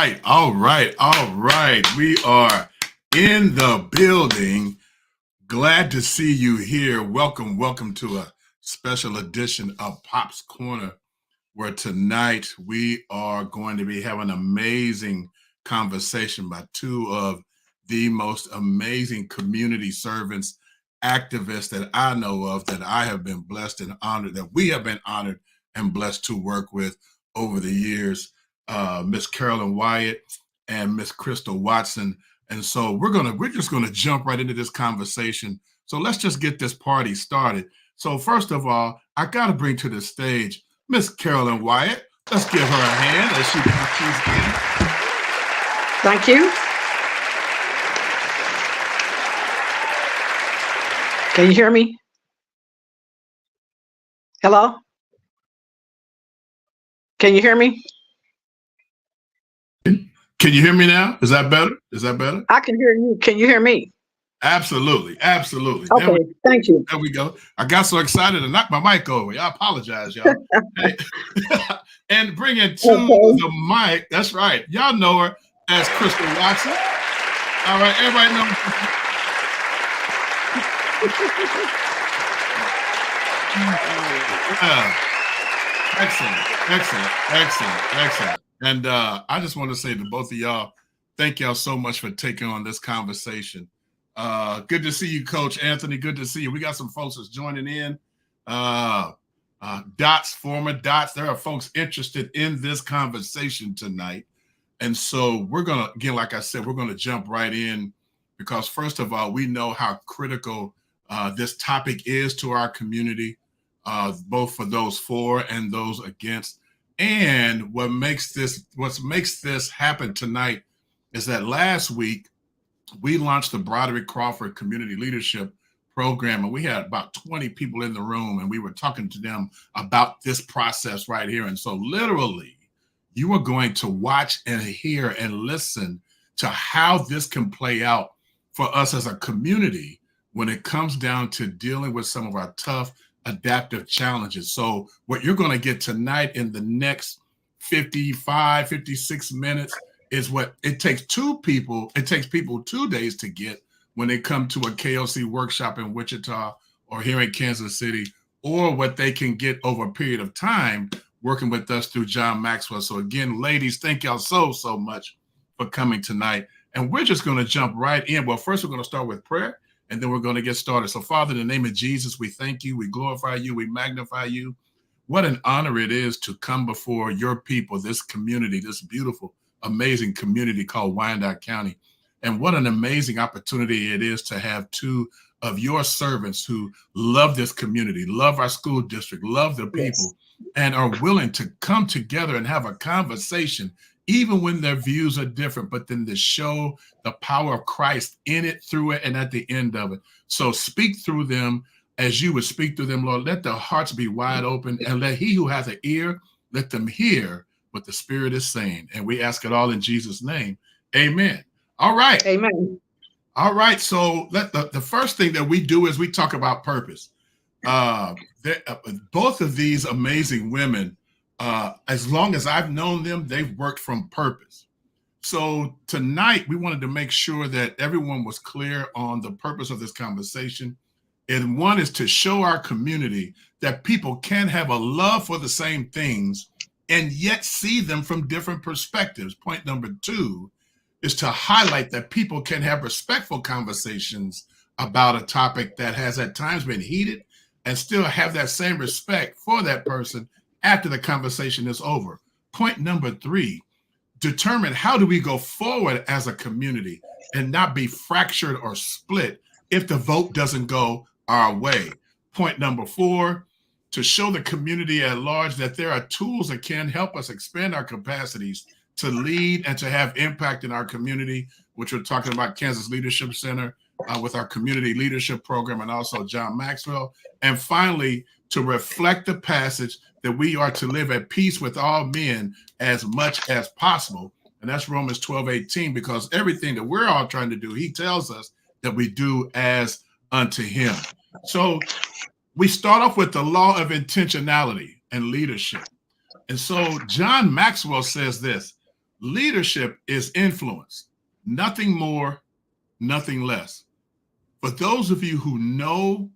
right. All right. All right. We are in the building. Glad to see you here. Welcome. Welcome to a special edition of Pop's Corner, where tonight we are going to be having an amazing conversation by two of the most amazing community servants, activists that I know of, that I have been blessed and honored, that we have been honored and blessed to work with over the years, Miss Carolyn Wyatt and Miss Crystal Watson. And so we're just gonna jump right into this conversation. So let's just get this party started. So first of all, I got to bring to the stage Miss Carolyn Wyatt. Let's give her a hand as she's in. Thank you. Can you hear me? Hello? Can you hear me? Can you hear me now? Is that better? Is that better? I can hear you. Can you hear me? Absolutely. Absolutely. Okay, thank you. There we go. I got so excited and knocked my mic over. I apologize, y'all. Hey. And bring it to the mic. That's right. Y'all know her as Crystal Watson. All right, everybody knows. Excellent. And I just want to say to both of y'all, thank y'all so much for taking on this conversation. Good to see you, Coach Anthony. Good to see you. We got some folks that's joining in. Dots, former Dots. There are folks interested in this conversation tonight. And so we're going to, again, like I said, we're going to jump right in because first of all, we know how critical this topic is to our community, both for those for and those against. And what makes this happen tonight is that last week we launched the Broderick Crawford Community Leadership Program, and we had about 20 people in the room, and we were talking to them about this process right here. And so literally, you are going to watch and hear and listen to how this can play out for us as a community when it comes down to dealing with some of our tough adaptive challenges. So what you're going to get tonight in the next 56 minutes is what it takes people 2 days to get when they come to a KOC workshop in Wichita or here in Kansas City, or what they can get over a period of time working with us through John Maxwell. So again, ladies, thank y'all so much for coming tonight. And we're just going to jump right in. Well, first we're going to start with prayer, and then we're going to get started. So Father, in the name of Jesus, we thank you, we glorify you, we magnify you. What an honor it is to come before your people, this community, this beautiful, amazing community called Wyandotte County. And what an amazing opportunity it is to have two of your servants who love this community, love our school district, love the people, and are willing to come together and have a conversation, even when their views are different, but then to show the power of Christ in it, through it, and at the end of it. So speak through them as you would speak through them, Lord. Let their hearts be wide open, and let he who has an ear, let them hear what the Spirit is saying. And we ask it all in Jesus' name. Amen. All right. Amen. All right. So the first thing that we do is we talk about purpose. Both of these amazing women, as long as I've known them, they've worked from purpose. So tonight we wanted to make sure that everyone was clear on the purpose of this conversation. And one is to show our community that people can have a love for the same things and yet see them from different perspectives. Point number two is to highlight that people can have respectful conversations about a topic that has at times been heated and still have that same respect for that person after the conversation is over. Point number three, determine how do we go forward as a community and not be fractured or split if the vote doesn't go our way. Point number four, to show the community at large that there are tools that can help us expand our capacities to lead and to have impact in our community, which we're talking about Kansas Leadership Center with our community leadership program and also John Maxwell. And finally, to reflect the passage that we are to live at peace with all men as much as possible. And that's Romans 12:18, because everything that we're all trying to do, he tells us that we do as unto him. So we start off with the law of intentionality and leadership. And so John Maxwell says this: Leadership is influence, nothing more, nothing less. For those of you who know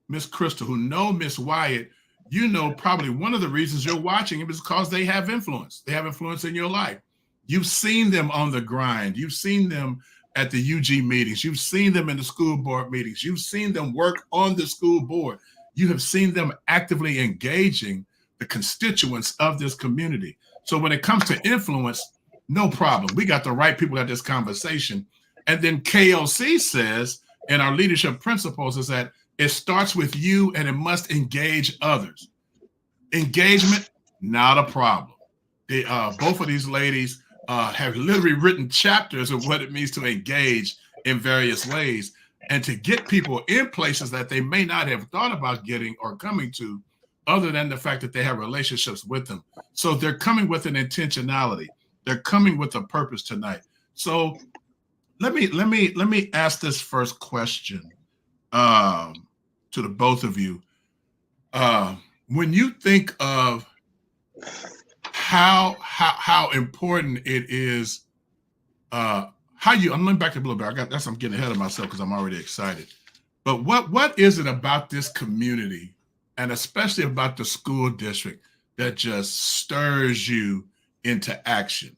Miss Crystal, who know Miss Wyatt, you know probably one of the reasons you're watching them is because they have influence. They have influence in your life. You've seen them on the grind. You've seen them at the UG meetings. You've seen them in the school board meetings. You've seen them work on the school board. You have seen them actively engaging the constituents of this community. So when it comes to influence, no problem. We got the right people at this conversation. And then KLC says in our leadership principles is that it starts with you and it must engage others. Engagement, not a problem. Both of these ladies have literally written chapters of what it means to engage in various ways and to get people in places that they may not have thought about getting or coming to, other than the fact that they have relationships with them. So they're coming with an intentionality. They're coming with a purpose tonight. So let me ask this first question to the both of you. When you think of how important it is, I'm going back to Blue Bear. I'm getting ahead of myself because I'm already excited. But what is it about this community, and especially about the school district, that just stirs you into action?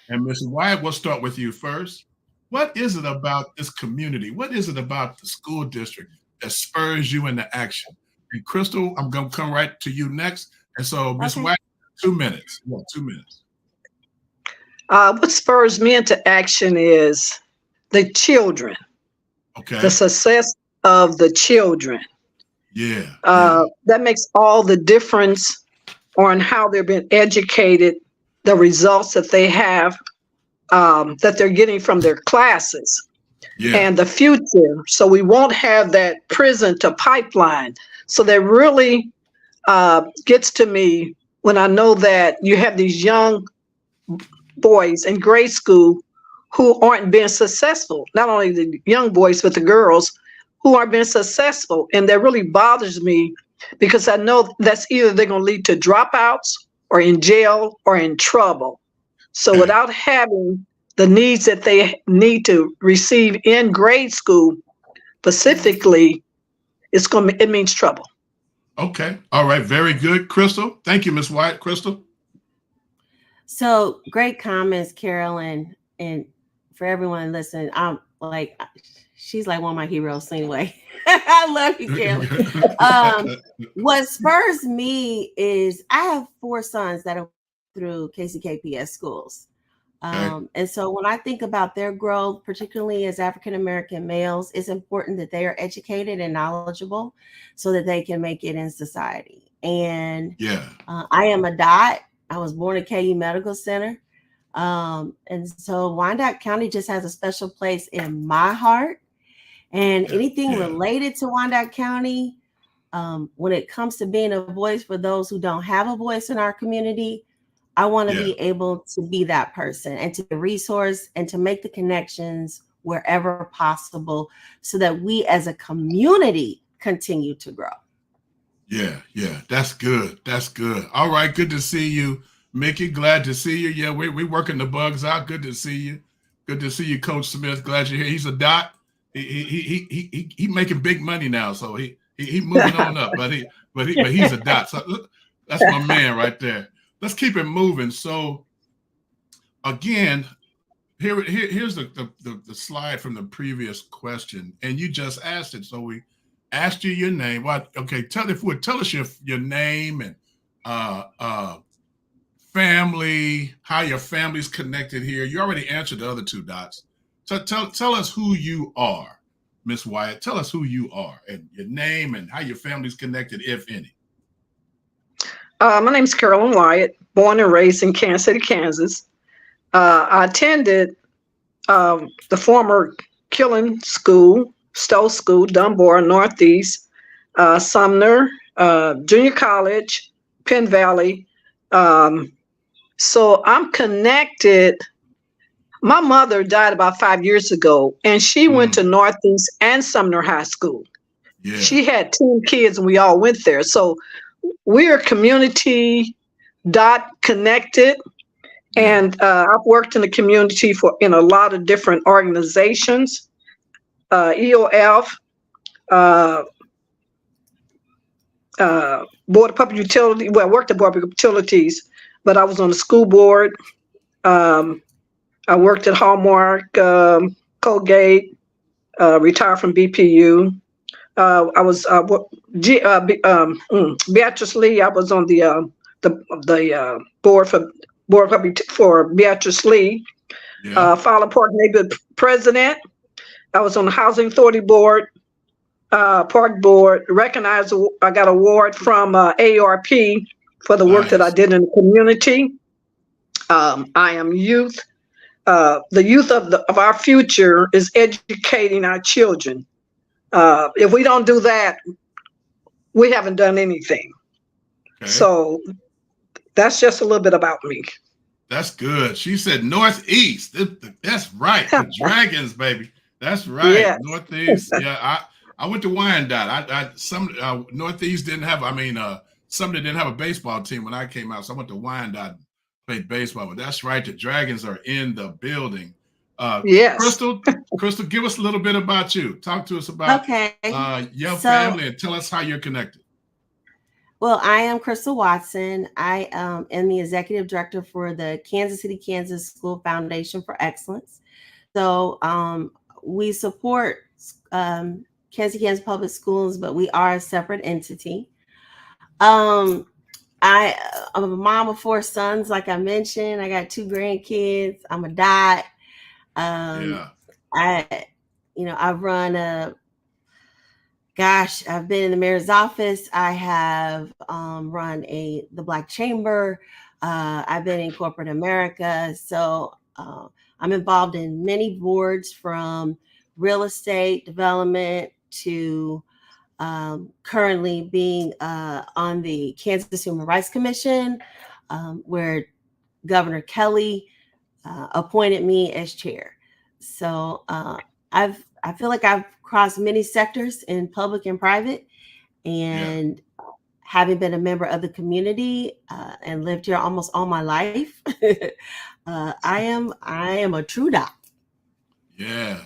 And Ms. Wyatt, we'll start with you first. What is it about this community? What is it about the school district that spurs you into action? And Crystal, I'm going to come right to you next. And so, Ms. Wyatt, 2 minutes. Yeah, 2 minutes. What spurs me into action is the children. Okay. The success of the children. Yeah. That makes all the difference on how they're being educated, the results that they have, that they're getting from their classes, and the future. So we won't have that prison to pipeline. So that really gets to me when I know that you have these young boys in grade school who aren't being successful. Not only the young boys, but the girls who aren't being successful. And that really bothers me because I know that's either they're going to lead to dropouts or in jail or in trouble. So without having the needs that they need to receive in grade school, specifically, it means trouble. Okay. All right. Very good. Crystal. Thank you, Ms. Wyatt. Crystal. So great comments, Carolyn. And for everyone listening, she's like one of my heroes anyway. I love you, Carolyn. What spurs me is I have 4 sons that are through KCKPS schools. And so when I think about their growth, particularly as African-American males, it's important that they are educated and knowledgeable so that they can make it in society. And I am a DOT. I was born at KU Medical Center. And so Wyandotte County just has a special place in my heart. And anything related to Wyandotte County, when it comes to being a voice for those who don't have a voice in our community, I want to be able to be that person and to resource and to make the connections wherever possible so that we as a community continue to grow. Yeah. That's good. That's good. All right. Good to see you, Mickey. Glad to see you. Yeah, we're working the bugs out. Good to see you. Good to see you, Coach Smith. Glad you're here. He's a DOT. He making big money now, so he moving on up. But he's a DOT. So that's my man right there. Let's keep it moving. So again, here's the slide from the previous question, and you just asked it. So we asked you your name. Well, okay, tell us your name and family, how your family's connected here. You already answered the other 2 dots. So tell us who you are, Miss Wyatt. Tell us who you are and your name and how your family's connected, if any. My name is Carolyn Wyatt, born and raised in Kansas City, Kansas. I attended the former Killen School, Stowe School, Dunbar, Northeast, Sumner, Junior College, Penn Valley. So I'm connected. My mother died about 5 years ago, and she went to Northeast and Sumner High School. Yeah. She had 10 kids, and we all went there. So we're community connected, And I've worked in the community in a lot of different organizations, EOF, Board of Public Utility. Well, I worked at Board of Utilities, but I was on the school board. I worked at Hallmark, Colgate, retired from BPU. I was Beatrice Lee. I was on the board for Beatrice Lee. Fowler Park neighborhood president. I was on the Housing Authority board, park board. Recognized. I got an award from AARP for the work that I did in the community. I am youth. The youth of our future is educating our children. If we don't do that, we haven't done anything. Okay. So that's just a little bit about me. That's good. She said Northeast. That's right. The Dragons, baby. That's right. Yes. Northeast. Yeah, I went to Wyandotte. Some Northeast didn't have. Some didn't have a baseball team when I came out, so I went to Wyandotte, played baseball. But that's right. The Dragons are in the building. Yes. Crystal, give us a little bit about you. Talk to us about your family and tell us how you're connected. Well, I am Crystal Watson. I am the executive director for the Kansas City, Kansas School Foundation for Excellence. So we support Kansas City, Kansas Public Schools, but we are a separate entity. I'm a mom of 4 sons, like I mentioned. I got 2 grandkids. I'm a dad. I've run I've been in the mayor's office. I have run the Black Chamber. I've been in corporate America. So I'm involved in many boards, from real estate development to currently being on the Kansas Human Rights Commission, where Governor Kelly appointed me as chair. So I feel like I've crossed many sectors in public and private, and having been a member of the community and lived here almost all my life, I am a true doc. Yeah.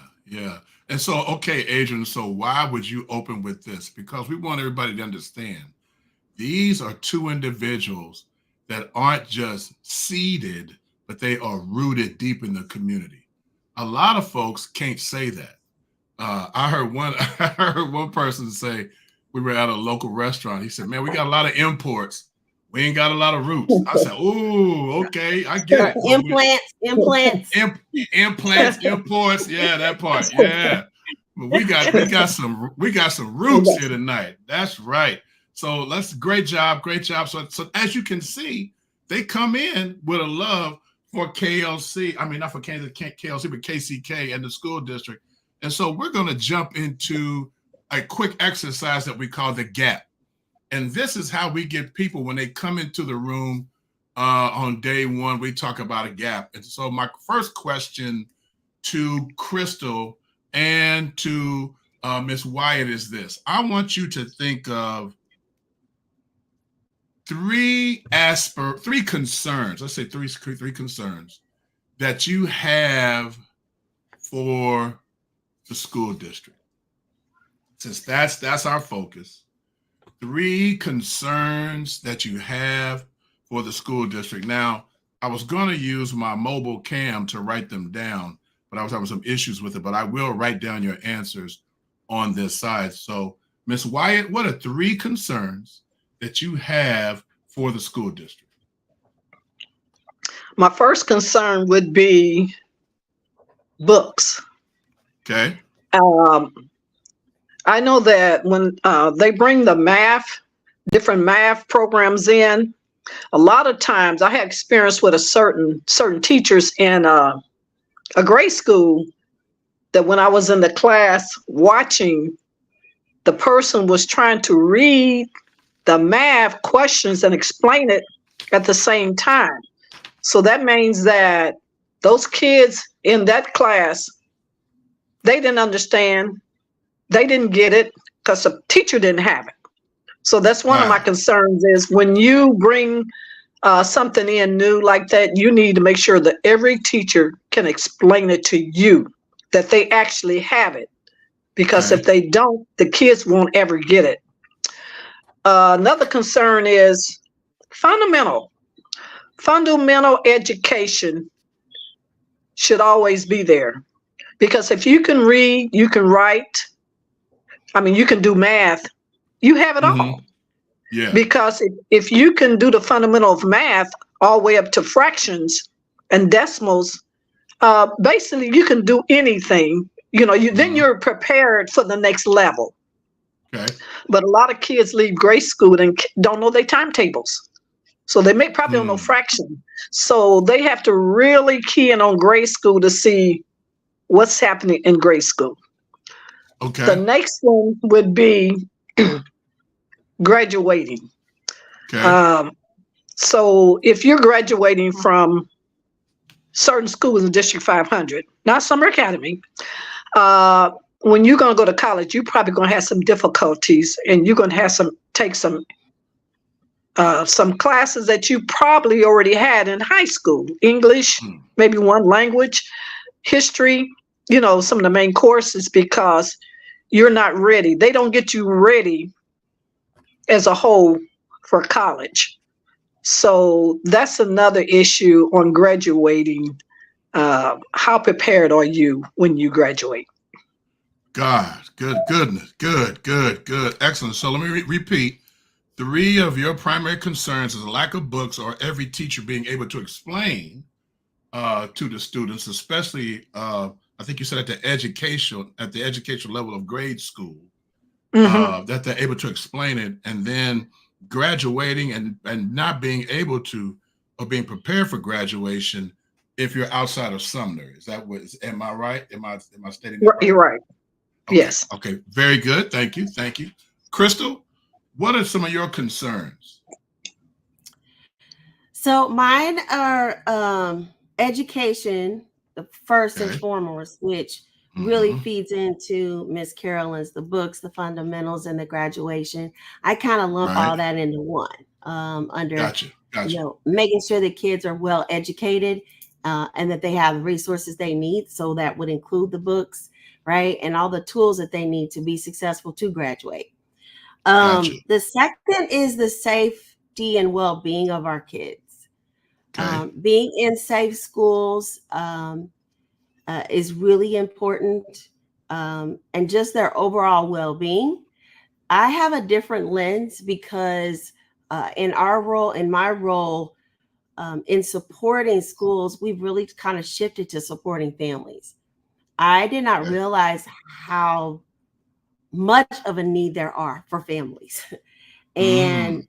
And so, okay, Adrian, so why would you open with this? Because we want everybody to understand these are 2 individuals that aren't just seated, but they are rooted deep in the community. A lot of folks can't say that. I heard one person say, we were at a local restaurant. He said, man, we got a lot of imports. We ain't got a lot of roots. I said, ooh, okay, I get it. Implants. Implants, imports. Yeah, that part. Yeah. But we got some roots here tonight. That's right. So that's great job. So as you can see, they come in with a love for KLC. I mean, not for KLC, but KCK and the school district. And so we're going to jump into a quick exercise that we call the gap. And this is how we get people when they come into the room on day 1, we talk about a gap. And so my first question to Crystal and to Ms. Wyatt is this. I want you to think of 3 concerns. Let's say three concerns that you have for the school district. Since that's our focus. 3 concerns that you have for the school district. Now, I was going to use my mobile cam to write them down, but I was having some issues with it, but I will write down your answers on this side. So, Ms. Wyatt, what are 3 concerns that you have for the school district? My first concern would be books. Okay. I know that when they bring the different math programs in, a lot of times I had experience with certain teachers in a grade school that when I was in the class watching, the person was trying to read the math questions and explain it at the same time. So that means that those kids in that class, they didn't understand. They didn't get it because the teacher didn't have it. So that's one of my concerns is when you bring something in new like that, you need to make sure that every teacher can explain it to you, that they actually have it. Because if they don't, the kids won't ever get it. Another concern is fundamental education should always be there. Because if you can read, you can write, you can do math, you have it all. Yeah. Because if you can do the fundamental of math all the way up to fractions and decimals, basically you can do anything. Then you're prepared for the next level. Okay. But a lot of kids leave grade school and don't know their timetables. So they may probably don't know fraction. So they have to really key in on grade school to see what's happening in grade school. Okay. The next one would be graduating. Okay. So if you're graduating from certain schools in District 500, not Summer Academy, when you're going to go to college, you're probably going to have some difficulties, and you're going to have take some classes that you probably already had in high school. English, maybe one language, history, some of the main courses, because you're not ready. They don't get you ready as a whole for college. So that's another issue on graduating. How prepared are you when you graduate? God, goodness, good. Excellent. So let me repeat. 3 of your primary concerns is a lack of books or every teacher being able to explain to the students, especially, I think you said at the educational level of grade school, that they're able to explain it, and then graduating and not being able to, or being prepared for graduation if you're outside of Sumner. Is that am I right? Am I stating that right? You're right. Okay. Yes. Okay. Very good. Thank you. Crystal, what are some of your concerns? So mine are education, the first and foremost, which really feeds into Miss Carolyn's, the books, the fundamentals, and the graduation. I kind of lump all that into one, under Gotcha. making sure that kids are well educated, and that they have the resources they need. So that would include the books, right, and all the tools that they need to be successful to graduate. The second is the safety and well-being of our kids. Being in safe schools is really important, and just their overall well-being. I have a different lens because in my role in supporting schools, we've really kind of shifted to supporting families. I did not realize how much of a need there are for families. And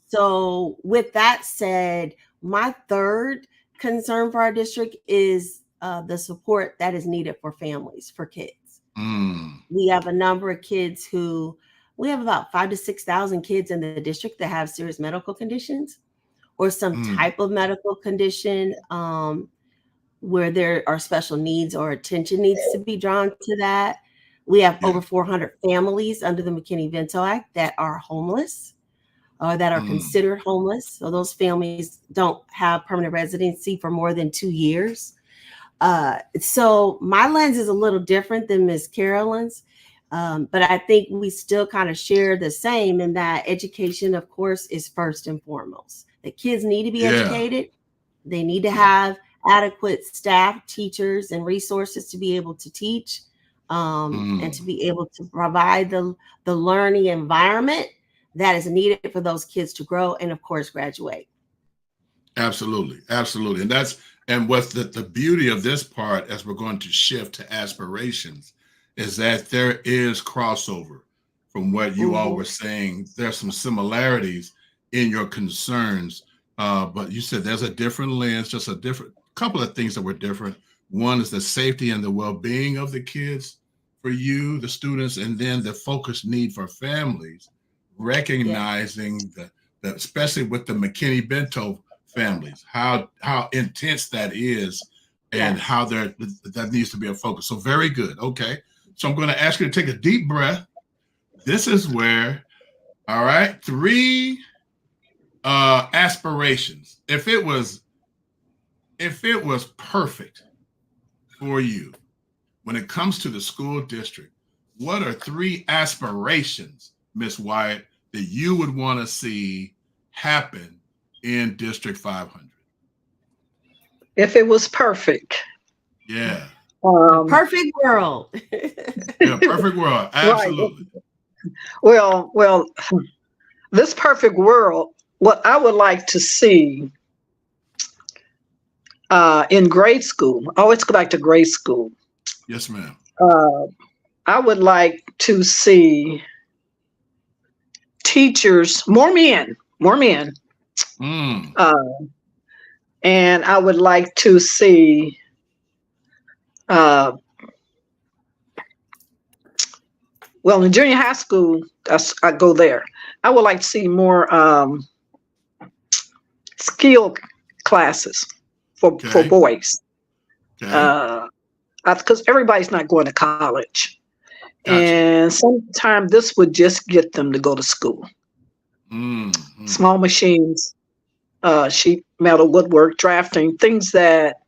so with that said, my third concern for our district is the support that is needed for families, for kids. We have a number of kids we have about 5,000 to 6,000 kids in the district that have serious medical conditions or some type of medical condition where there are special needs or attention needs to be drawn to that. We have over 400 families under the McKinney-Vento Act that are homeless or that are considered homeless. So those families don't have permanent residency for more than 2 years. So my lens is a little different than Ms. Carolyn's, but I think we still kind of share the same in that education, of course, is first and foremost. The kids need to be educated. They need to have adequate staff, teachers, and resources to be able to teach, and to be able to provide the learning environment that is needed for those kids to grow and, of course, graduate. Absolutely. And what's the beauty of this part, as we're going to shift to aspirations, is that there is crossover from what you all were saying. There's some similarities in your concerns, but you said there's a different lens, just a different couple of things that were different. One is the safety and the well-being of the kids for you, the students, and then the focused need for families, recognizing that especially with the McKinney-Vento families, how intense that is, and how that needs to be a focus. So very good. Okay. So I'm going to ask you to take a deep breath. This is where, all right, 3 aspirations. if it was perfect for you when it comes to the school district, what are 3 aspirations, Miss Wyatt, that you would want to see happen in District 500? If it was perfect. Yeah. Perfect world. Yeah, perfect world. Absolutely. Right. Well, this perfect world, what I would like to see in grade school, I always go back to grade school. Yes, ma'am. I would like to see teachers, more men. Mm. And I would like to see well, in junior high school, I go there. I would like to see more skill classes for boys. Okay. Because everybody's not going to college. Gotcha. And sometimes this would just get them to go to school. Small machines, sheet metal, woodwork, drafting, things that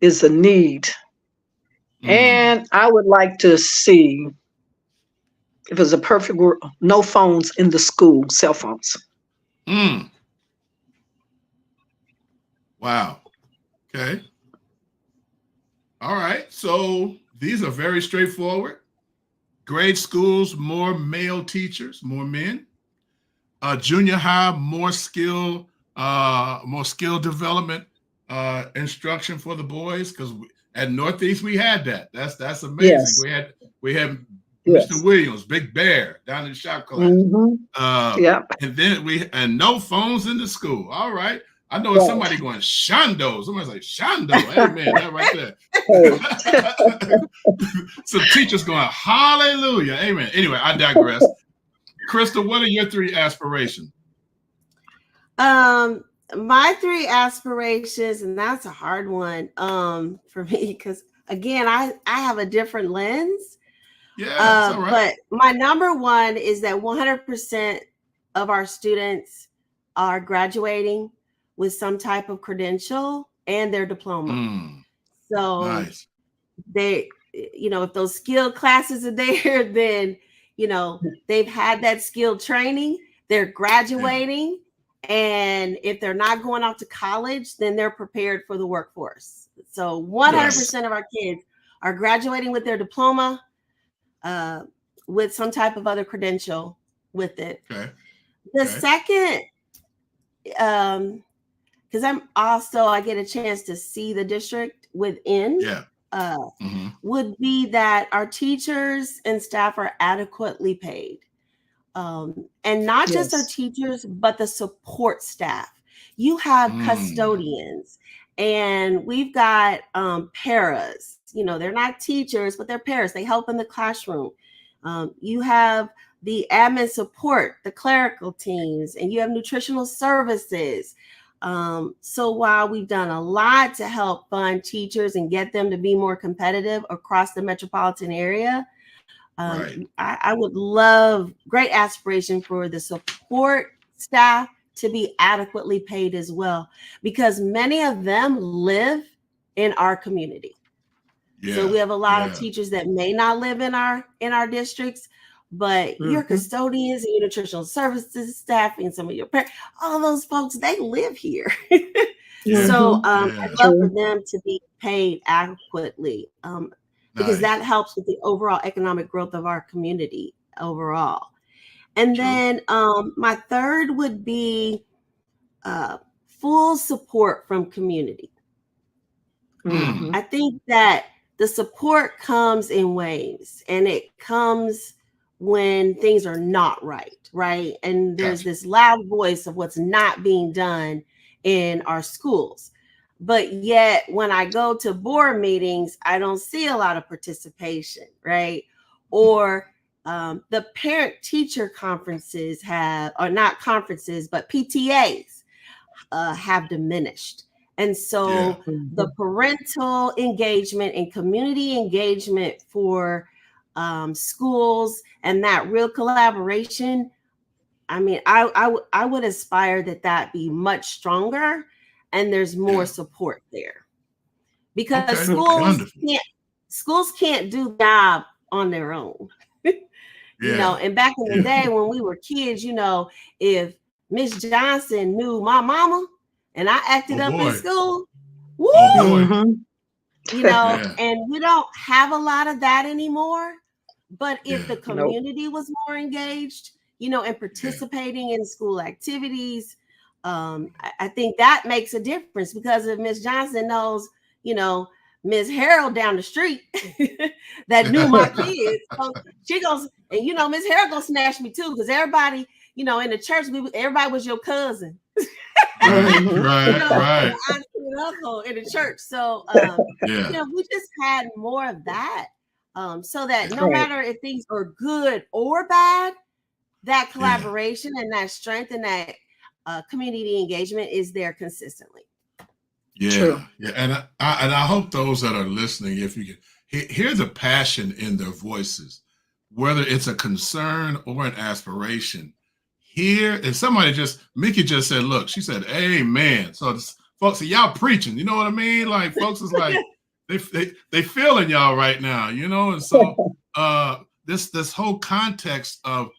is a need. And I would like to see, if it's a perfect world, no phones in the school, cell phones. Wow. Okay. All right. So these are very straightforward. Grade schools, more male teachers, more men. Junior high, more skill development instruction for the boys, because at Northeast we had that. That's amazing. Yes. We had Mr. Williams, Big Bear, down in the shop class. And then and no phones in the school. All right. I know somebody going Shondo. Somebody's like Shondo. Amen. That right there. Some teachers going hallelujah. Amen. Anyway, I digress. Crystal, what are your 3 aspirations? My 3 aspirations, and that's a hard one for me, because again, I have a different lens. Yeah, all right. But my number 1 is that 100% of our students are graduating with some type of credential and their diploma. So nice. They, if those skilled classes are there, then, they've had that skilled training, they're graduating. And if they're not going off to college, then they're prepared for the workforce. So 100% of our kids are graduating with their diploma, with some type of other credential with it. Okay. The second, because I get a chance to see the district within, would be that our teachers and staff are adequately paid. And not just our teachers, but the support staff. You have custodians, and we've got paras. They're not teachers, but they're paras. They help in the classroom. You have the admin support, the clerical teams, and you have nutritional services. So while we've done a lot to help fund teachers and get them to be more competitive across the metropolitan area, I would love, great aspiration for the support staff to be adequately paid as well, because many of them live in our community. So we have a lot of teachers that may not live in our districts, but your custodians and your nutritional services staff and some of your parents, all those folks, they live here. So I'd love for them to be paid adequately, because that helps with the overall economic growth of our community overall. And then my third would be full support from community. I think that the support comes in waves, and it comes when things are not right? And there's this loud voice of what's not being done in our schools. But yet when I go to board meetings, I don't see a lot of participation, right? Or the parent teacher conferences are not conferences, but PTAs have diminished. And so the parental engagement and community engagement for schools and that real collaboration, I mean, I would aspire that be much stronger, and there's more support there, because schools can't do the job on their own. You know, and back in the day when we were kids, you know, if Miss Johnson knew my mama and I acted up in school, woo, you know, and we don't have a lot of that anymore. But if the community was more engaged, you know, and participating in school activities, I think that makes a difference, because if Miss Johnson knows, you know, Miss Harold down the street that knew my kids, so she goes, and you know, Miss Harold gonna snatch me too, because everybody, you know, in the church, everybody was your cousin. Right. Auntie and uncle in the church. So you know, we just had more of that. So that no matter if things are good or bad, that collaboration and that strength and that community engagement is there consistently. And I hope those that are listening, if you can hear the passion in their voices, whether it's a concern or an aspiration. Here, and Mickey just said, look, she said, amen. So folks, y'all preaching, you know what I mean? Like, folks is like, they feeling y'all right now, you know? And so this whole context of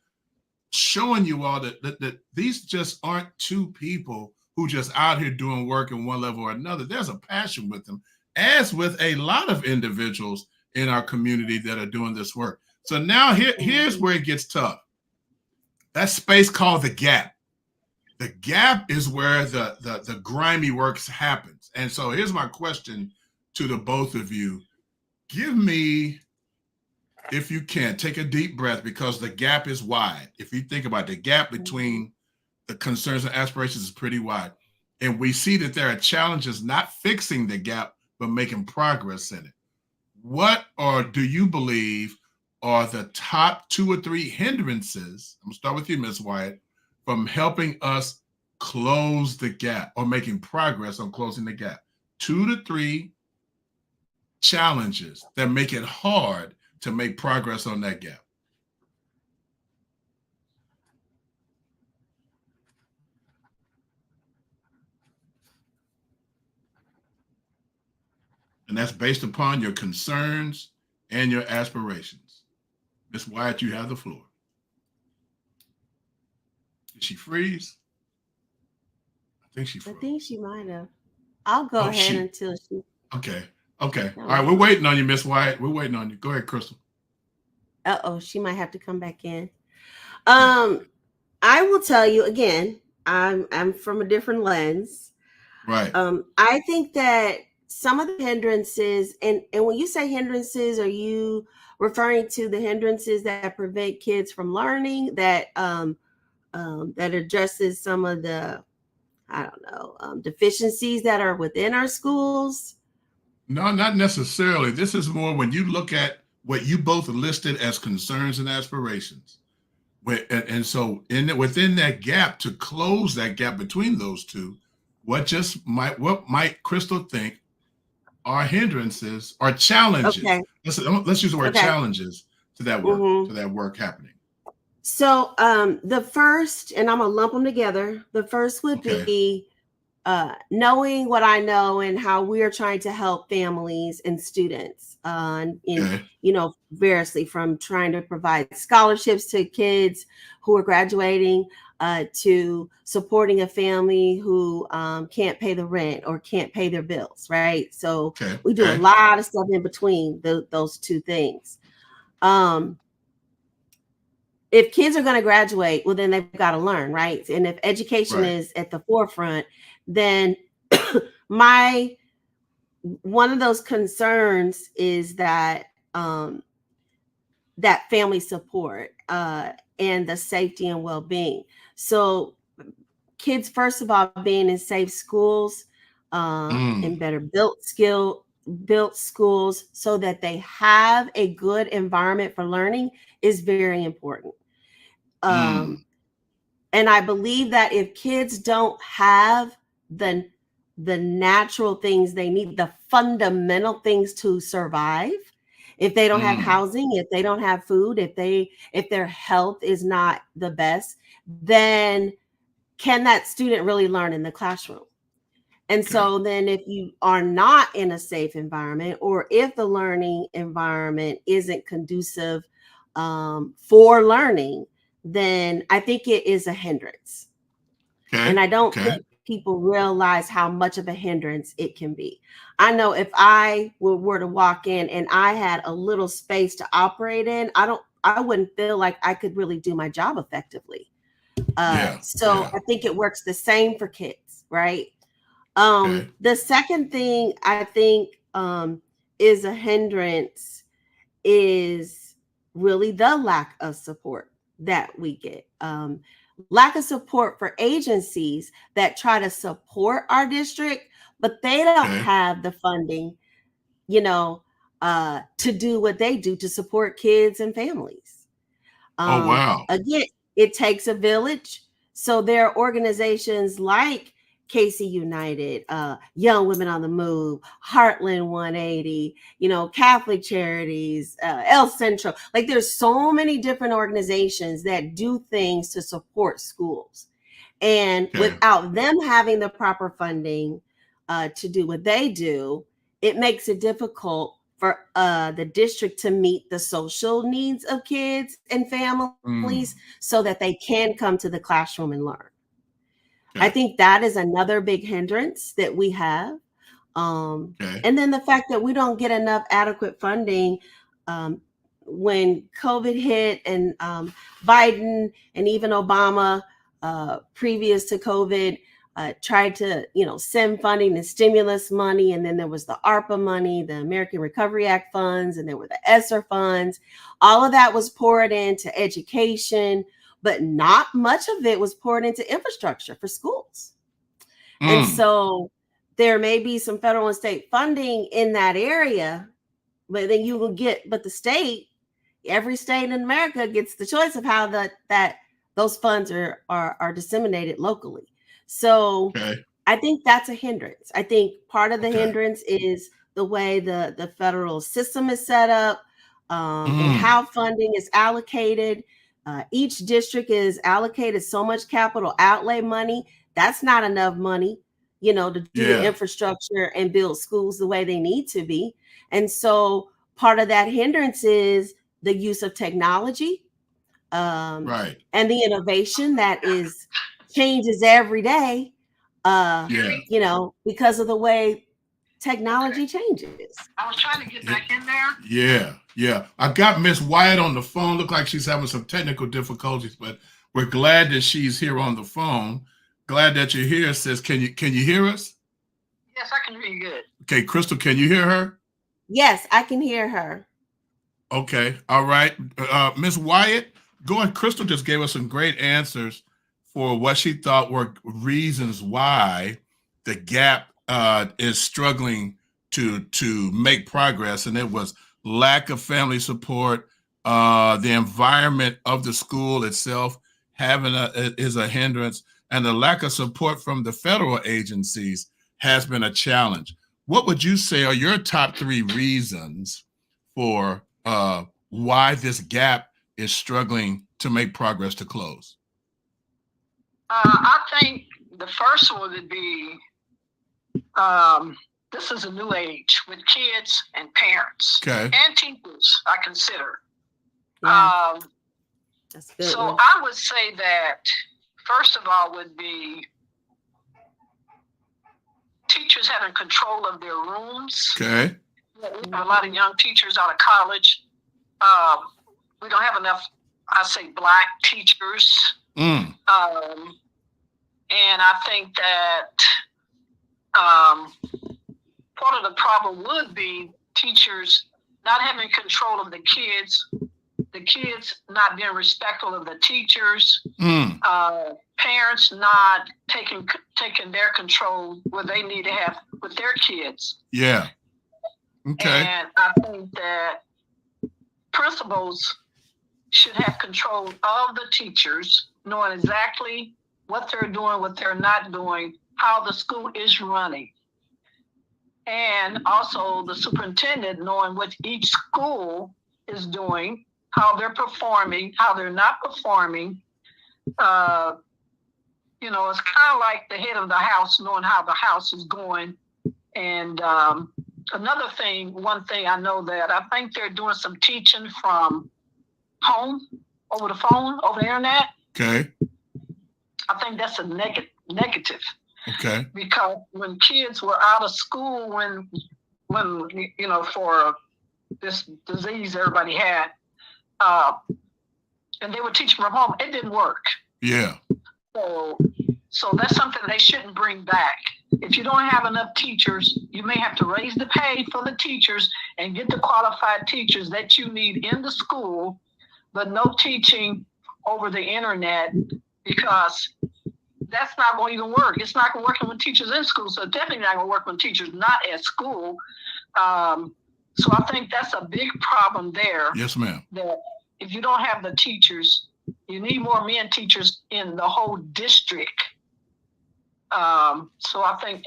showing you all that these just aren't two people who just out here doing work in one level or another. There's a passion with them, as with a lot of individuals in our community that are doing this work. So now here's where it gets tough. That space called the gap. The gap is where the grimy work happens. And so here's my question to the both of you. Give me, if you can, take a deep breath, because the gap is wide. If you think about the gap between the concerns and aspirations is pretty wide. And we see that there are challenges not fixing the gap, but making progress in it. What do you believe are the top 2 or 3 hindrances? I'm gonna start with you, Ms. Wyatt, from helping us close the gap or making progress on closing the gap. 2 to 3 challenges that make it hard to make progress on that gap. And that's based upon your concerns and your aspirations. Ms. Wyatt, you have the floor. Did she freeze? I think she froze. I think she might have. I'll go ahead until she. Okay. All right, we're waiting on you, Ms. Wyatt. We're waiting on you. Go ahead, Crystal. She might have to come back in. I will tell you again, I'm from a different lens. Right. I think that some of the hindrances, and when you say hindrances, are you referring to the hindrances that prevent kids from learning, that addresses some of the, deficiencies that are within our schools? No, not necessarily. This is more when you look at what you both listed as concerns and aspirations. And so within that gap, to close that gap between those two, what might Crystal think are hindrances or challenges? Okay. Let's use the word challenges to that work, to that work happening. So the first, and I'm gonna lump them together. The first would be knowing what I know and how we are trying to help families and students, variously, from trying to provide scholarships to kids who are graduating, to supporting a family who can't pay the rent or can't pay their bills, right? So we do a lot of stuff in between those two things. If kids are going to graduate, well, then they've got to learn, right? And if education is at the forefront, then one of those concerns is that that family support and the safety and well-being. So kids, first of all, being in safe schools and better built schools so that they have a good environment for learning is very important. And I believe that if kids don't have the natural things they need, the fundamental things to survive, if they don't have housing, if they don't have food, if their health is not the best, then can that student really learn in the classroom? And so then if you are not in a safe environment, or if the learning environment isn't conducive for learning, then I think it is a hindrance. And I don't think people realize how much of a hindrance it can be. I know if I were to walk in and I had a little space to operate in, I wouldn't feel like I could really do my job effectively. I think it works the same for kids, right? The second thing I think is a hindrance is really the lack of support that we get. Lack of support for agencies that try to support our district, but they don't have the funding, to do what they do to support kids and families. Again, it takes a village. So there are organizations like KC United, Young Women on the Move, Heartland 180, Catholic Charities, El Centro. Like there's so many different organizations that do things to support schools. And without them having the proper funding to do what they do, it makes it difficult for the district to meet the social needs of kids and families so that they can come to the classroom and learn. I think that is another big hindrance that we have. And then the fact that we don't get enough adequate funding when COVID hit, and Biden and even Obama, previous to COVID, tried to, send funding and stimulus money. And then there was the ARPA money, the American Recovery Act funds, and there were the ESSER funds. All of that was poured into education, but not much of it was poured into infrastructure for schools. And so there may be some federal and state funding in that area, but then you will get, but the state, every state in America gets the choice of how those funds are disseminated locally. So I think that's a hindrance. I think part of the hindrance is the way the federal system is set up, and how funding is allocated. Each district is allocated so much capital outlay money. That's not enough money, to do the infrastructure and build schools the way they need to be. And so part of that hindrance is the use of technology, and the innovation that changes every day, because of the way technology changes. I was trying to get back in there. Yeah. I got Miss Wyatt on the phone. Look like she's having some technical difficulties, but we're glad that she's here on the phone. Glad that you're here, sis. Can you hear us? Yes, I can hear you good. Okay, Crystal, can you hear her? Yes, I can hear her. Okay, all right. Miss Wyatt, go ahead. Crystal just gave us some great answers for what she thought were reasons why the gap is struggling to make progress, and it was lack of family support, the environment of the school itself is a hindrance, and the lack of support from the federal agencies has been a challenge. What would you say are your top 3 reasons for why this gap is struggling to make progress to close? I think the first one would be, this is a new age with kids and parents and teachers, I consider. That's good. So I would say that, first of all, would be teachers having control of their rooms. We have a lot of young teachers out of college. We don't have enough, I say, Black teachers. And I think that part of the problem would be teachers not having control of the kids not being respectful of the teachers, parents not taking their control where they need to have with their kids. Yeah. Okay. And I think that principals should have control of the teachers, knowing exactly what they're doing, what they're not doing, how the school is running. And also the superintendent knowing what each school is doing, how they're performing, how they're not performing, you know, it's kind of like the head of the house knowing how the house is going. And another thing, one thing I know that I think they're doing some teaching from home, over the phone, over the internet. Okay. I think that's a negative. Okay. Because when kids were out of school, when you know, for this disease everybody had, and they were teaching from home, it didn't work. Yeah. So that's something they shouldn't bring back. If you don't have enough teachers, you may have to raise the pay for the teachers and get the qualified teachers that you need in the school, but no teaching over the internet, because that's not going to even work. It's not going to work when teachers in school, so definitely not going to work when teachers not at school. So I think that's a big problem there. Yes, ma'am. That if you don't have the teachers, you need more men teachers in the whole district. So I think,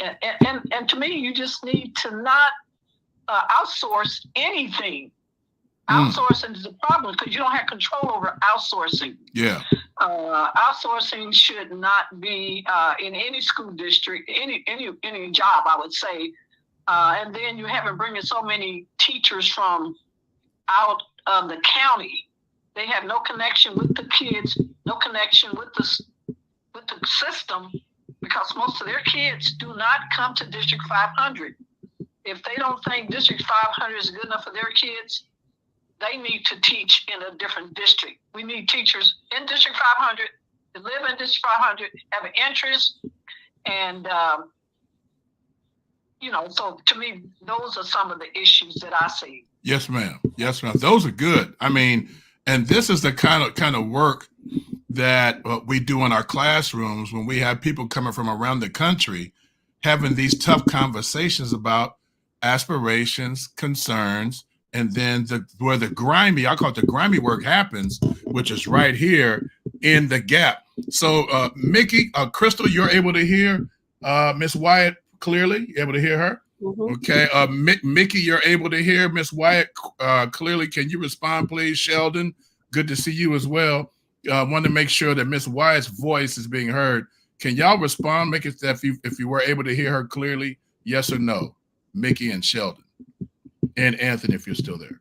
and to me, you just need to not outsource anything. Outsourcing is a problem because you don't have control over outsourcing. Yeah. Outsourcing should not be in any school district, any job, I would say. And then you haven't bringing so many teachers from out of the county. They have no connection with the kids, no connection with the system, because most of their kids do not come to District 500. If they don't think District 500 is good enough for their kids, they need to teach in a different district. We need teachers in District 500 to live in District 500, have an interest, and you know. So to me, those are some of the issues that I see. Yes, ma'am. Yes, ma'am. Those are good. I mean, and this is the kind of work that we do in our classrooms when we have people coming from around the country, having these tough conversations about aspirations, concerns, and then where the grimy, I call it the grimy work happens, which is right here in the gap. So Mickey, Crystal, you're able to hear Miss Wyatt clearly? You're able to hear her? Mm-hmm. Okay. Mickey, you're able to hear Miss Wyatt clearly. Can you respond, please? Sheldon, good to see you as well. Want to make sure that Miss Wyatt's voice is being heard. Can y'all respond? Make it that if you were able to hear her clearly, yes or no? Mickey and Sheldon. And Anthony, if you're still there.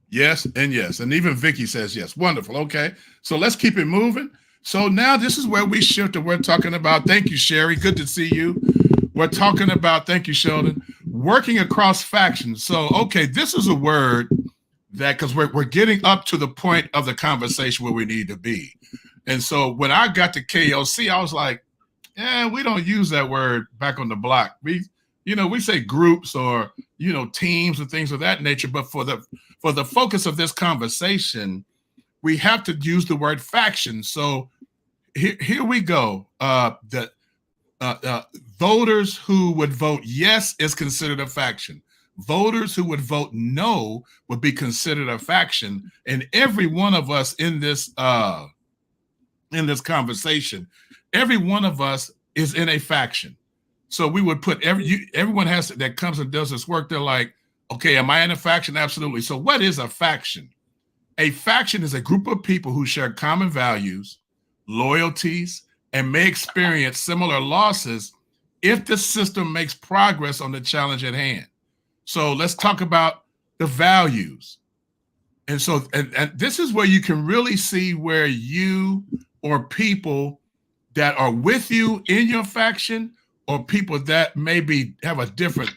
Yes and yes. And even Vicky says yes. Wonderful. Okay. So let's keep it moving. So now this is where we shift and we're talking about, thank you, Sherry. Good to see you. We're talking about, thank you, Sheldon, working across factions. So, okay, this is a word that, because we're getting up to the point of the conversation where we need to be. And so when I got to KOC, I was like, we don't use that word back on the block. We say groups or, teams and things of that nature. But for the focus of this conversation, we have to use the word faction. So here we go. Voters who would vote yes is considered a faction. Voters who would vote no would be considered a faction. And every one of us in this conversation, every one of us is in a faction. So we would put everyone that comes and does this work. They're like, okay, am I in a faction? Absolutely. So what is a faction? A faction is a group of people who share common values, loyalties, and may experience similar losses if the system makes progress on the challenge at hand. So let's talk about the values. And so, and this is where you can really see where you or people that are with you in your faction or people that maybe have a different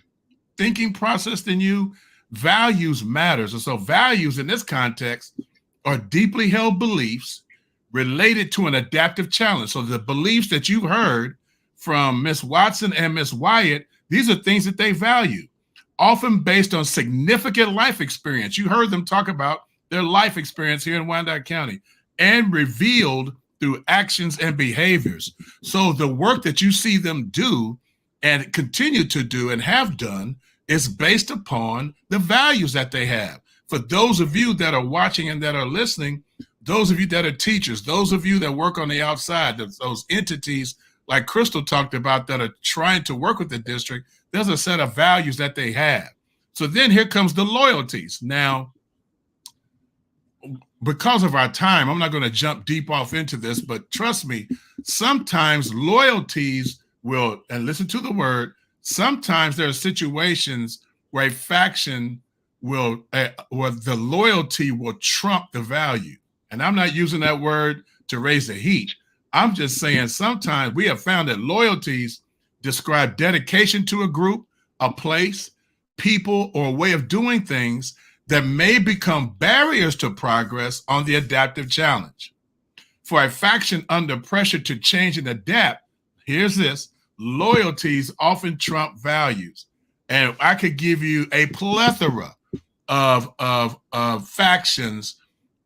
thinking process than you, values matters. And so values in this context are deeply held beliefs related to an adaptive challenge. So the beliefs that you heard from Miss Watson and Miss Wyatt, these are things that they value, often based on significant life experience. You heard them talk about their life experience here in Wyandotte County and revealed through actions and behaviors. So the work that you see them do and continue to do and have done is based upon the values that they have. For those of you that are watching and that are listening, those of you that are teachers, those of you that work on the outside, those entities like Crystal talked about that are trying to work with the district, there's a set of values that they have. So then here comes the loyalties. Now, because of our time, I'm not going to jump deep off into this, but trust me, sometimes loyalties will, and listen to the word, sometimes there are situations where a faction will, where the loyalty will trump the value. And I'm not using that word to raise the heat. I'm just saying sometimes we have found that loyalties describe dedication to a group, a place, people, or a way of doing things that may become barriers to progress on the adaptive challenge. For a faction under pressure to change and adapt, here's this, loyalties often trump values. And I could give you a plethora of factions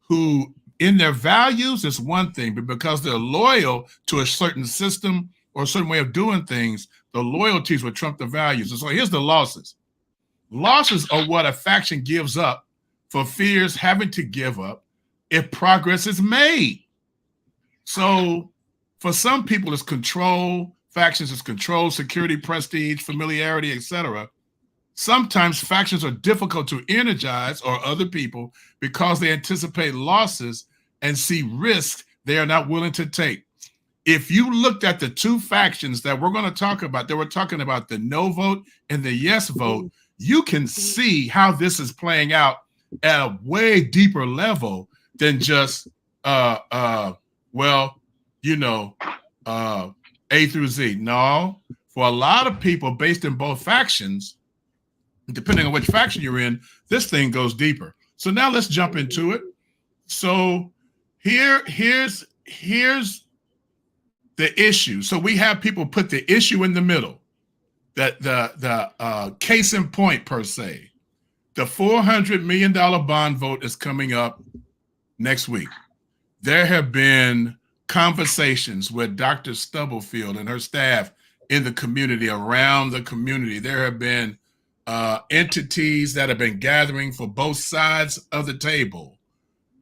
who in their values is one thing, but because they're loyal to a certain system or a certain way of doing things, the loyalties will trump the values. And so here's the losses. Losses are what a faction gives up for fears having to give up if progress is made. So for some people, it's control. Factions is control, security, prestige, familiarity, etc. Sometimes factions are difficult to energize or other people because they anticipate losses and see risks they are not willing to take. If you looked at the two factions that we're going to talk about, that we're talking about the no vote and the yes vote, you can see how this is playing out at a way deeper level than just, well, you know, A through Z. No, for a lot of people based in both factions, depending on which faction you're in, this thing goes deeper. So now let's jump into it. So here's the issue. So we have people put the issue in the middle, that the case in point per se. The $400 million bond vote is coming up next week. There have been conversations with Dr. Stubblefield and her staff in the community, around the community. There have been entities that have been gathering for both sides of the table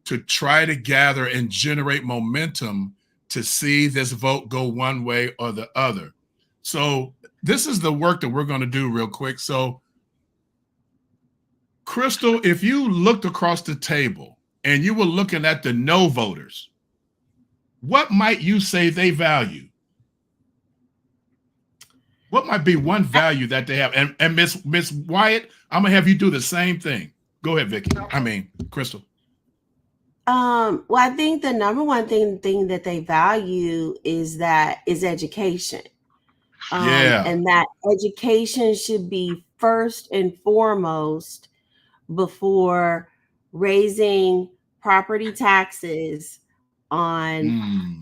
to try to gather and generate momentum to see this vote go one way or the other. So this is the work that we're going to do real quick. So Crystal, if you looked across the table and you were looking at the no voters, what might you say they value? What might be one value that they have? And Miss Wyatt, I'm gonna have you do the same thing. Go ahead, Vicky. I mean, Crystal. Well, I think the number one thing that they value is education. And that education should be first and foremost before raising property taxes on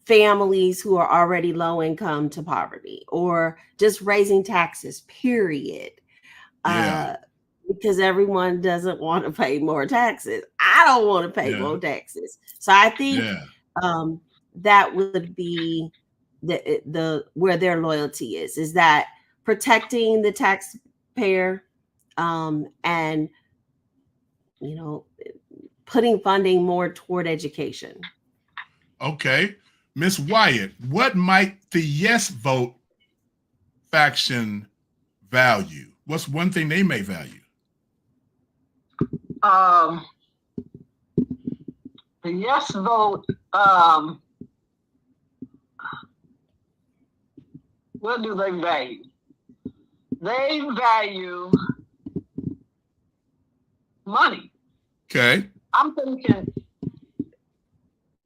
families who are already low income to poverty, or just raising taxes, period. Because everyone doesn't want to pay more taxes. I don't want to pay more taxes. So I think that would be the where their loyalty is that protecting the taxpayer, and putting funding more toward education. Okay. Miss Wyatt, what might the yes vote faction value? What's one thing they may value? The yes vote, what do they value? They value money. Okay. I'm thinking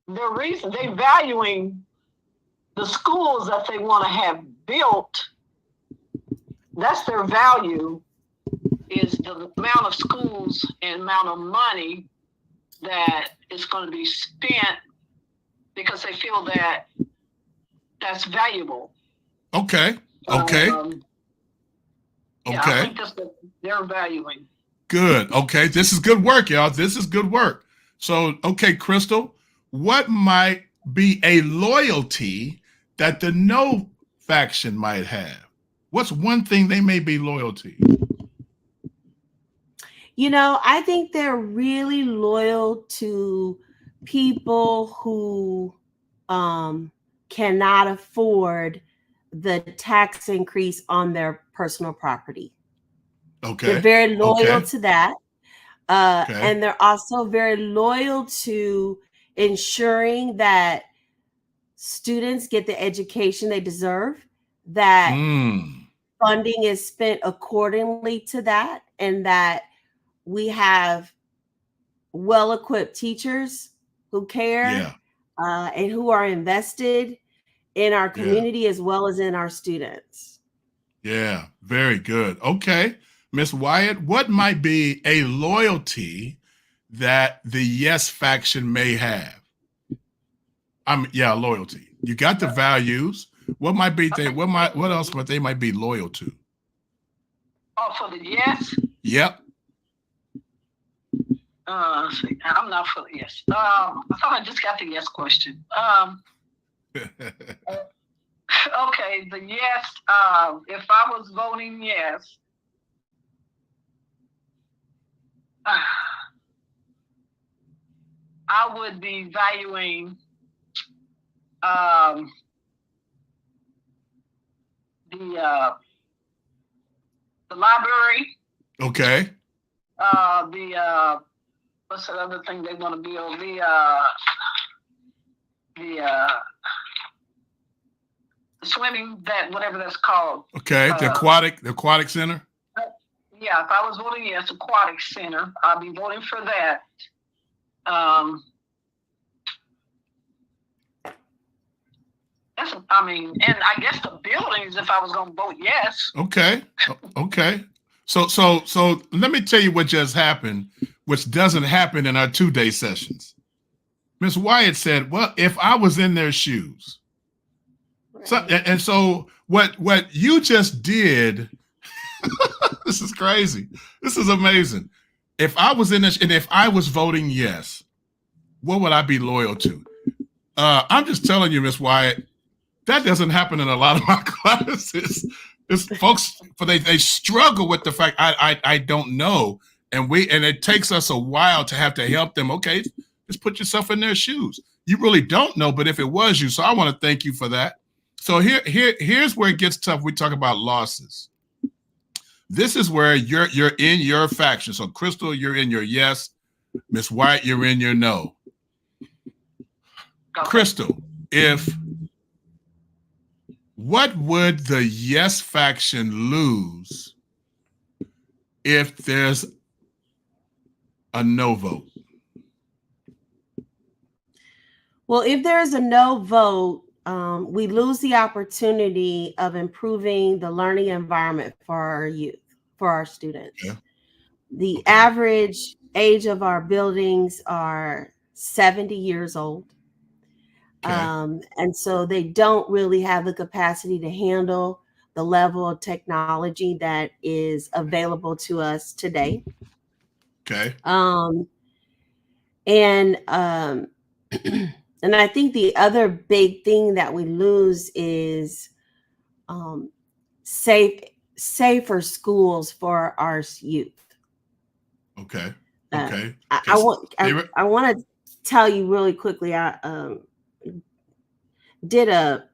the reason they valuing the schools that they want to have built, that's their value, is the amount of schools and amount of money that is going to be spent, because they feel that that's valuable. Okay. Okay. Yeah, I think that's what they're valuing. Good. Okay. This is good work, y'all. This is good work. So, okay, Crystal, what might be a loyalty that the no faction might have? What's one thing they may be loyal to? I think they're really loyal to people who cannot afford the tax increase on their personal property. Okay. They're very loyal to that. And they're also very loyal to ensuring that students get the education they deserve, that funding is spent accordingly to that, and that we have well-equipped teachers who care and who are invested in our community as well as in our students. Yeah, very good. Okay, Miss Wyatt, what might be a loyalty that the Yes faction may have? Loyalty. You got the values. What might be what else they might be loyal to? Oh, for the Yes? Yep. See, I'm not for the Yes. I thought I just got the Yes question. Okay, the Yes, if I was voting Yes, I would be valuing the library. Okay. What's the other thing they want to build? The swimming, whatever that's called. Okay, the aquatic center. Yeah, if I was voting yes, aquatic center, I'd be voting for that. And I guess the buildings, if I was going to vote yes. Okay. So let me tell you what just happened, which doesn't happen in our 2-day sessions. Ms. Wyatt said, well, if I was in their shoes. Right. So what you just did, this is crazy. This is amazing. If I was in this, and if I was voting yes, what would I be loyal to? I'm just telling you, Ms. Wyatt, that doesn't happen in a lot of my classes. It's folks, they struggle with the fact I don't know, and it takes us a while to have to help them. Okay, just put yourself in their shoes. You really don't know, but if it was you, so I want to thank you for that. So here's where it gets tough. We talk about losses. This is where you're in your faction. So Crystal, you're in your yes. Miss White, you're in your no. Crystal, what would the yes faction lose if there's a no vote? Well, if there's a no vote, we lose the opportunity of improving the learning environment for our youth, for our students. Yeah. The average age of our buildings are 70 years old. Okay. And so they don't really have the capacity to handle the level of technology that is available to us today. Okay. And I think the other big thing that we lose is safer schools for our youth. Okay. I want to tell you really quickly. I did a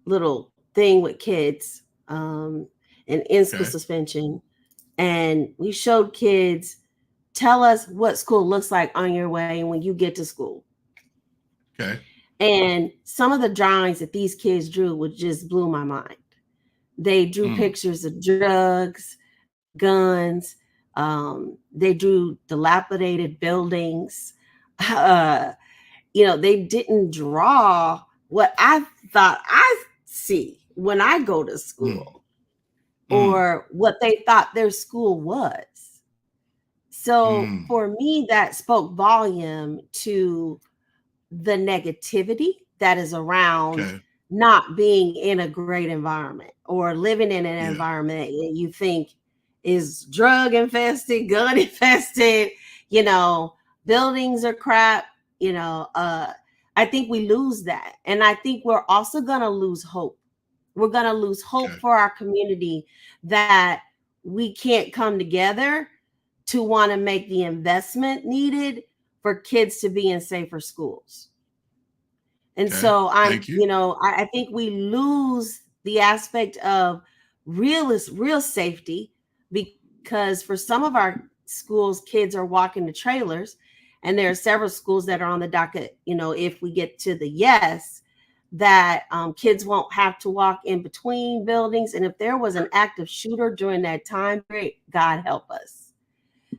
little thing with kids in school suspension, and we showed kids, tell us what school looks like on your way when you get to school. Okay. And some of the drawings that these kids drew would just blew my mind. They drew pictures of drugs, guns. They drew dilapidated buildings. They didn't draw what I thought I see when I go to school or what they thought their school was. So for me, that spoke volume to the negativity that is around not being in a great environment or living in an environment that you think is drug infested, gun infested, buildings are crap, I think we lose that. And I think we're also going to lose hope. We're going to lose hope for our community that we can't come together to want to make the investment needed for kids to be in safer schools. And so I think we lose the aspect of real safety, because for some of our schools, kids are walking to trailers, and there are several schools that are on the docket, if we get to the yes, that kids won't have to walk in between buildings. And if there was an active shooter during that time period, God help us.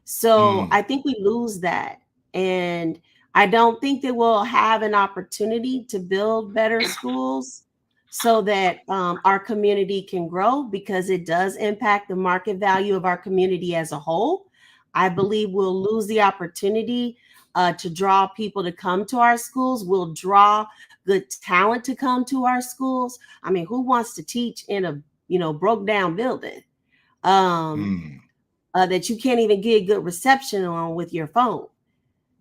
So I think we lose that. And I don't think that we'll have an opportunity to build better schools so that our community can grow, because it does impact the market value of our community as a whole. I believe we'll lose the opportunity to draw people to come to our schools. We'll draw good talent to come to our schools. I mean, who wants to teach in a broke down building that you can't even get good reception on with your phone?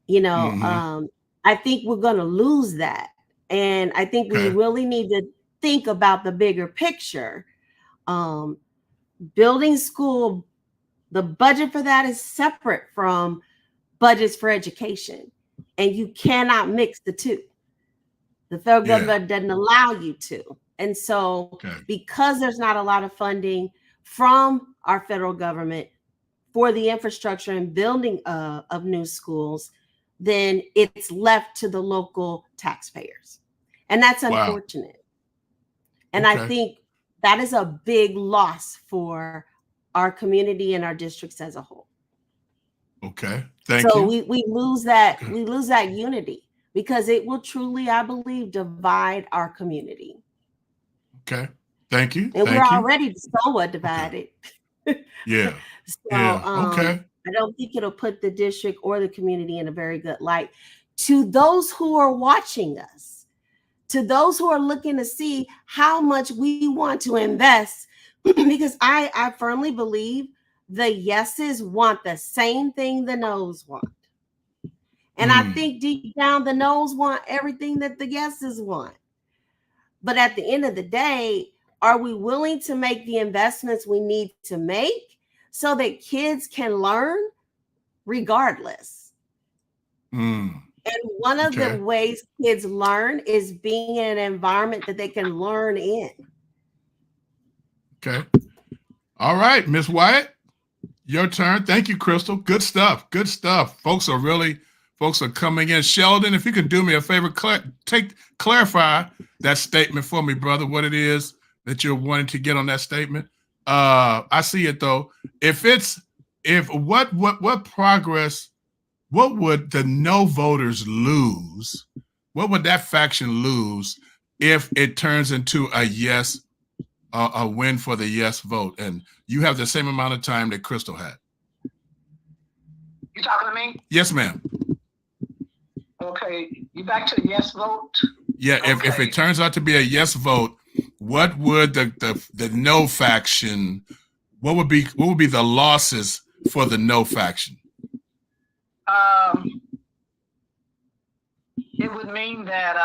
I think we're going to lose that. And I think we really need to think about the bigger picture. Building school, the budget for that is separate from budgets for education. And you cannot mix the two. The federal government doesn't allow you to. And so because there's not a lot of funding from our federal government for the infrastructure and building of new schools, then it's left to the local taxpayers. And that's unfortunate. And I think that is a big loss for our community and our districts as a whole. Okay. Thank you. So we lose that unity, because it will truly, I believe, divide our community. Okay. Thank you. And we're already somewhat divided. Yeah. So I don't think it'll put the district or the community in a very good light. To those who are watching us, to those who are looking to see how much we want to invest, because I firmly believe the yeses want the same thing the noes want. And I think deep down the noes want everything that the yeses want. But at the end of the day, are we willing to make the investments we need to make so that kids can learn regardless? And one of the ways kids learn is being in an environment that they can learn in. Okay. All right, Miss Wyatt, your turn. Thank you, Crystal. Good stuff. Good stuff. Folks are coming in. Sheldon, if you can do me a favor, clarify that statement for me, brother, what it is that you're wanting to get on that statement. I see it though. What progress, what would the no voters lose? What would that faction lose if it turns into a yes, a win for the yes vote? And you have the same amount of time that Crystal had. You talking to me? Yes, ma'am. Okay, you back to the yes vote? Yeah, okay. If it turns out to be a yes vote, what would the no faction, what would be the losses for the no faction? It would mean that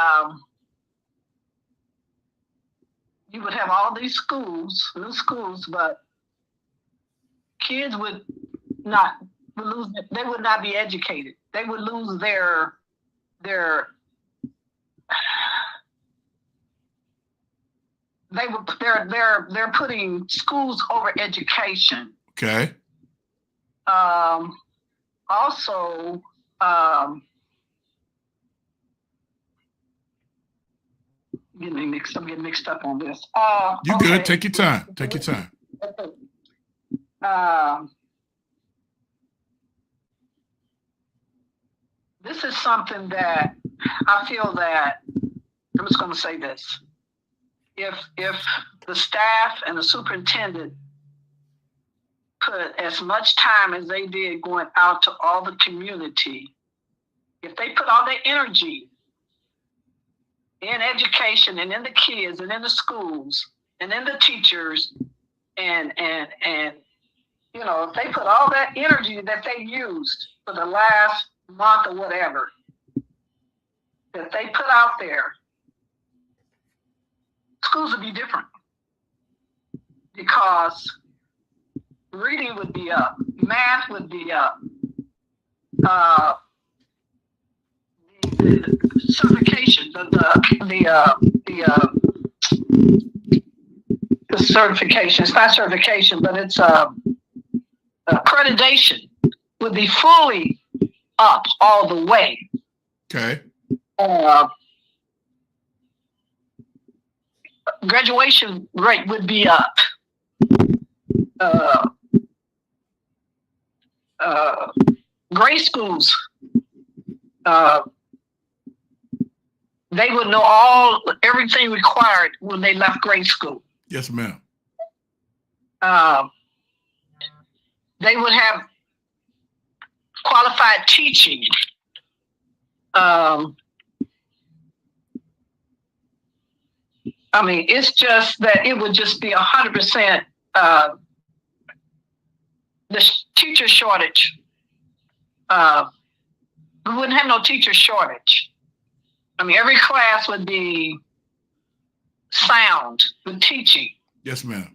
you would have all these schools, new schools, but kids would not be educated. They would lose they're putting schools over education. Okay. Also, I'm getting mixed up on this. You good? Take your time. Take your time. This is something that I feel that I'm just going to say this. If the staff and the superintendent put as much time as they did going out to all the community, if they put all their energy in education and in the kids and in the schools and in the teachers and if they put all that energy that they used for the last month or whatever that they put out there, schools would be different, because reading would be up, math would be up, the certification, the certification. It's not certification, but it's accreditation would be fully up all the way. Okay. Graduation rate would be up. Grade schools, they would know everything required when they left grade school. Yes, ma'am. They would have qualified teaching. I mean, it's just that it would just be 100%. The teacher shortage. We wouldn't have no teacher shortage. I mean, every class would be sound with teaching. Yes, ma'am.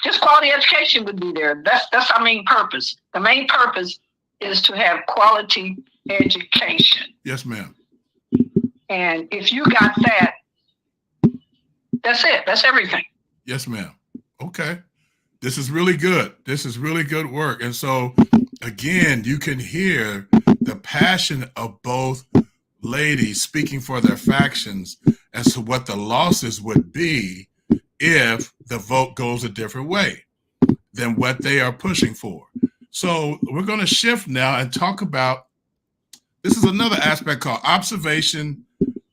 Just quality education would be there. That's our main purpose. The main purpose is to have quality education. Yes, ma'am. And if you got that, that's it. That's everything. Yes, ma'am. Okay. This is really good. This is really good work. And so, again, you can hear the passion of both ladies speaking for their factions as to what the losses would be if the vote goes a different way than what they are pushing for. So we're going to shift now and talk about, this is another aspect called observation,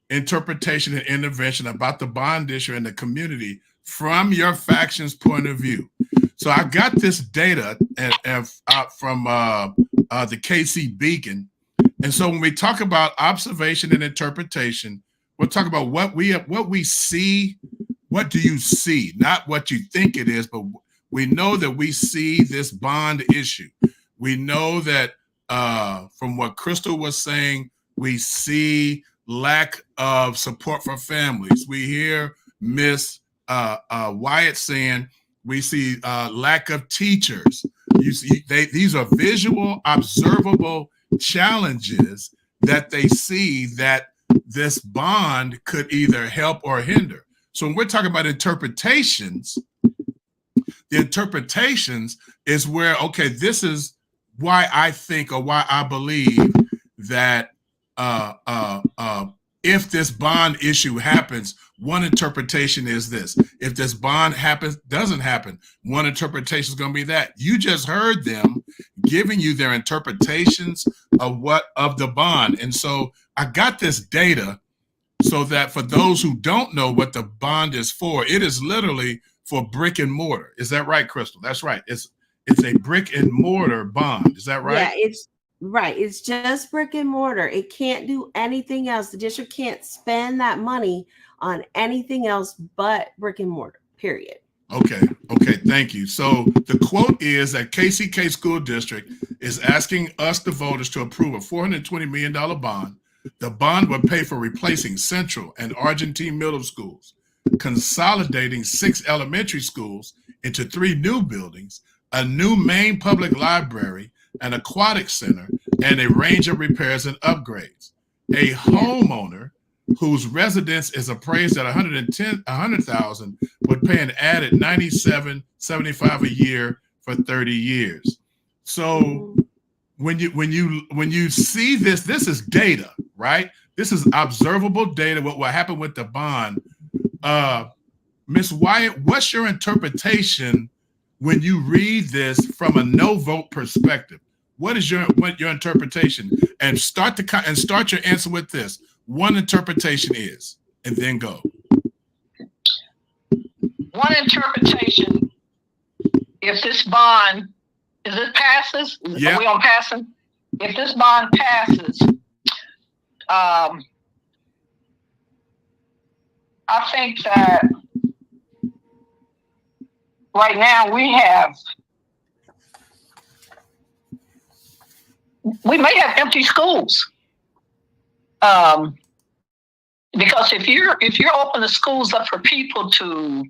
interpretation, and intervention about the bond issue in the community from your faction's point of view. So I got this data from the KC Beacon. And so when we talk about observation and interpretation, we're talking about what we see. What do you see? Not what you think it is, but we know that we see this bond issue. We know that from what Crystal was saying, we see lack of support for families. We hear Miss Wyatt saying we see lack of teachers. You see, these are visual, observable challenges that they see that this bond could either help or hinder. So when we're talking about interpretations, the interpretations is where, okay, this is why I think or why I believe that if this bond issue happens, one interpretation is this. If this bond doesn't happen, one interpretation is going to be that. You just heard them giving you their interpretations of the bond. And so I got this data so that for those who don't know what the bond is for, it is literally for brick and mortar. Is that right, Crystal? That's right. It's a brick and mortar bond. Is that right? Yeah, it's right. It's just brick and mortar. It can't do anything else. The district can't spend that money on anything else but brick and mortar, period. Okay. Thank you. So the quote is that KCK School District is asking us, the voters, to approve a $420 million bond. The bond would pay for replacing Central and Argentine middle schools, consolidating 6 elementary schools into 3 new buildings, a new main public library, an aquatic center, and a range of repairs and upgrades. A homeowner whose residence is appraised at $100,000 would pay an added $97.75 a year for 30 years. So when you see this is data, right? This is observable data. What will happen with the bond? Ms. Wyatt, what's your interpretation when you read this from a no vote perspective? What is your interpretation? And start your answer with this. One interpretation is, and then go. One interpretation, if this bond, passes? Yeah. Are we on passing? If this bond passes, I think that right now we may have empty schools. Because if you're open the schools up for people to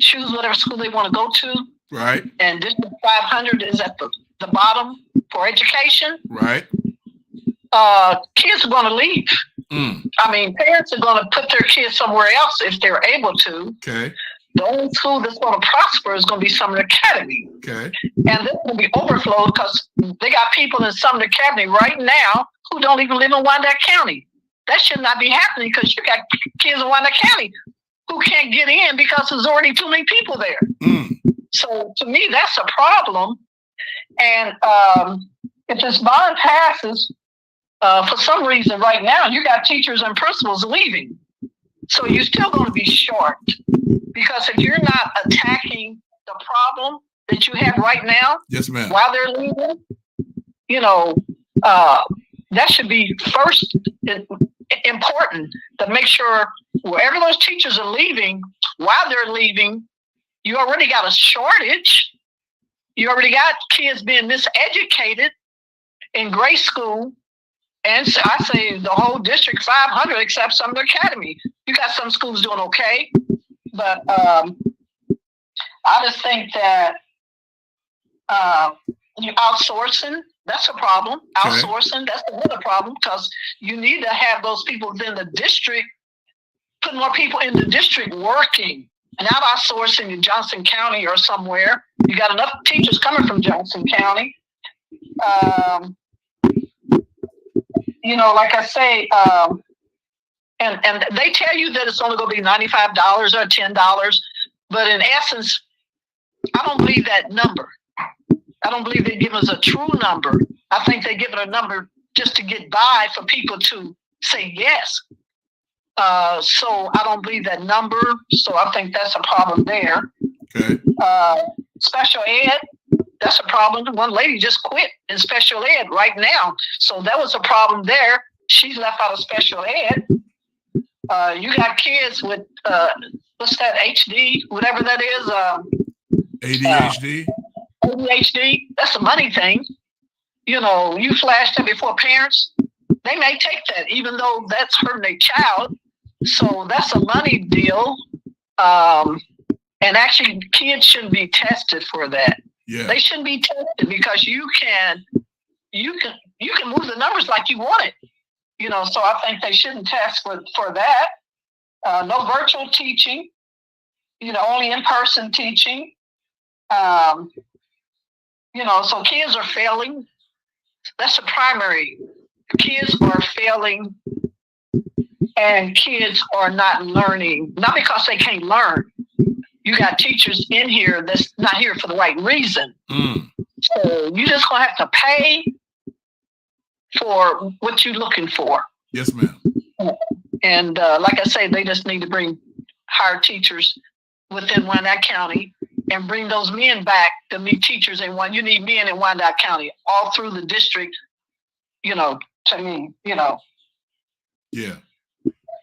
choose whatever school they want to go to, right? And District 500 is at the bottom for education, right? Kids are going to leave. I mean, parents are going to put their kids somewhere else if they're able to. Okay. The only school that's going to prosper is going to be Sumner Academy. Okay. And they're going to be overflowed because they got people in Sumner Academy right now who don't even live in Wyandotte County. That should not be happening because you got kids in Wyandotte County who can't get in because there's already too many people there. So to me, that's a problem. And if this bond passes, for some reason right now, you got teachers and principals leaving. So you're still going to be short, because if you're not attacking the problem that you have right now, yes, ma'am, while they're leaving, that should be first important, to make sure wherever those teachers are leaving, while they're leaving, you already got a shortage. You already got kids being miseducated in grade school. And so I say the whole district 500 except Sumner Academy. You got some schools doing okay, but I just think that outsourcing, that's a problem. Okay. Outsourcing, that's another problem, because you need to have those people within the district, put more people in the district working, and not outsourcing in Johnson County or somewhere. You got enough teachers coming from Johnson County. Like I say, and they tell you that it's only going to be $95 or $10, but in essence, I don't believe that number. I don't believe they give us a true number. I think they give it a number just to get by for people to say yes. So I don't believe that number. So I think that's a problem there. Okay. Special ed, that's a problem. One lady just quit in special ed right now. So that was a problem there. She's left out of special ed. You got kids with, what's that, HD, whatever that is. ADHD. ADHD, that's a money thing. You flash that before parents, they may take that, even though that's hurting their child. So that's a money deal. And actually, kids shouldn't be tested for that. Yeah. They shouldn't be tested, because you can move the numbers like you want it. So I think they shouldn't test for that. No virtual teaching. Only in-person teaching. So kids are failing. That's the primary. Kids are failing, and kids are not learning, not because they can't learn. You got teachers in here that's not here for the right reason. So you just gonna have to pay for what you're looking for. Yes, ma'am. And like I say, they just need to hire teachers within Wyandotte County and bring those men back to be teachers in one. You need men in Wyandotte County all through the district. To me, Yeah.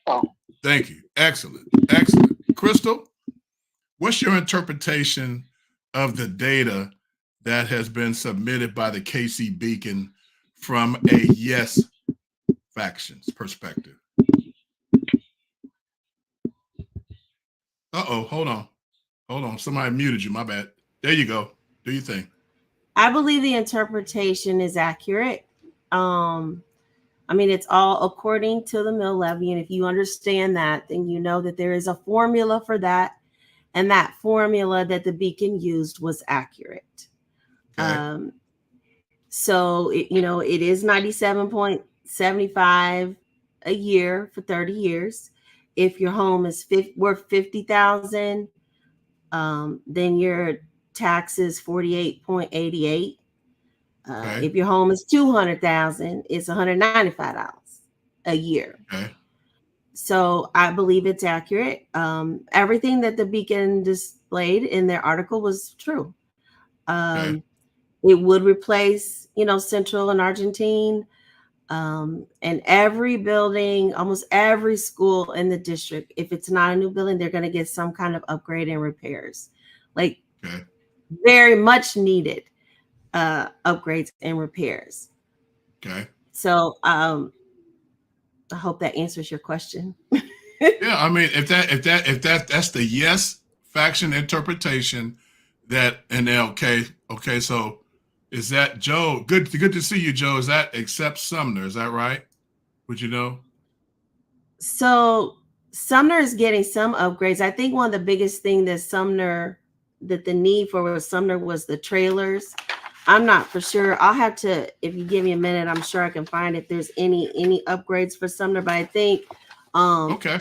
So. Thank you. Excellent. Excellent. Crystal, what's your interpretation of the data that has been submitted by the KC Beacon from a yes factions perspective? Uh-oh, hold on. Somebody muted you, my bad. There you go. Do you think? I believe the interpretation is accurate. It's all according to the mill levy. And if you understand that, then you know that there is a formula for that. And that formula that the Beacon used was accurate. Okay. So it is 97.75 a year for 30 years. If your home is worth $50,000, then your tax is 48.88. Okay. If your home is $200,000, it's $195 a year. Okay. So I believe it's accurate. Everything that the Beacon displayed in their article was true. Okay. It would replace, Central and Argentine. And every building, almost every school in the district, if it's not a new building, they're going to get some kind of upgrade and repairs. Very much needed upgrades and repairs. Okay. So I hope that answers your question. Yeah, if that's the yes faction interpretation, okay. So is that Joe? Good to see you, Joe. Is that except Sumner? Is that right? Would you know? So Sumner is getting some upgrades. I think one of the biggest thing that the need for Sumner was the trailers. I'm not for sure. I'll have to, if you give me a minute, I'm sure I can find if there's any upgrades for Sumner. But I think, Okay.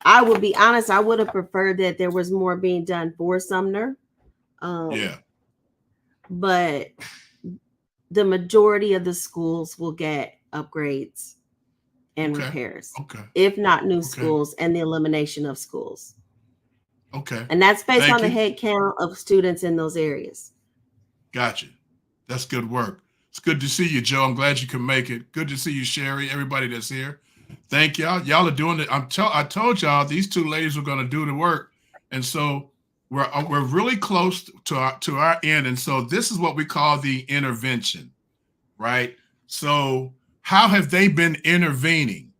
I will be honest, I would have preferred that there was more being done for Sumner. Yeah. But the majority of the schools will get upgrades and Okay. repairs, Okay. if not new Okay. schools and the elimination of schools. Okay. And that's based Thank on the you. head count of students in those areas. Gotcha. That's good work. It's good to see you, Joe. I'm glad you can make it. Good to see you, Sherry, everybody that's here. Thank y'all. Y'all are doing it. I told y'all these two ladies were going to do the work. And so we're really close to our end. And so this is what we call the intervention, right? So how have they been intervening?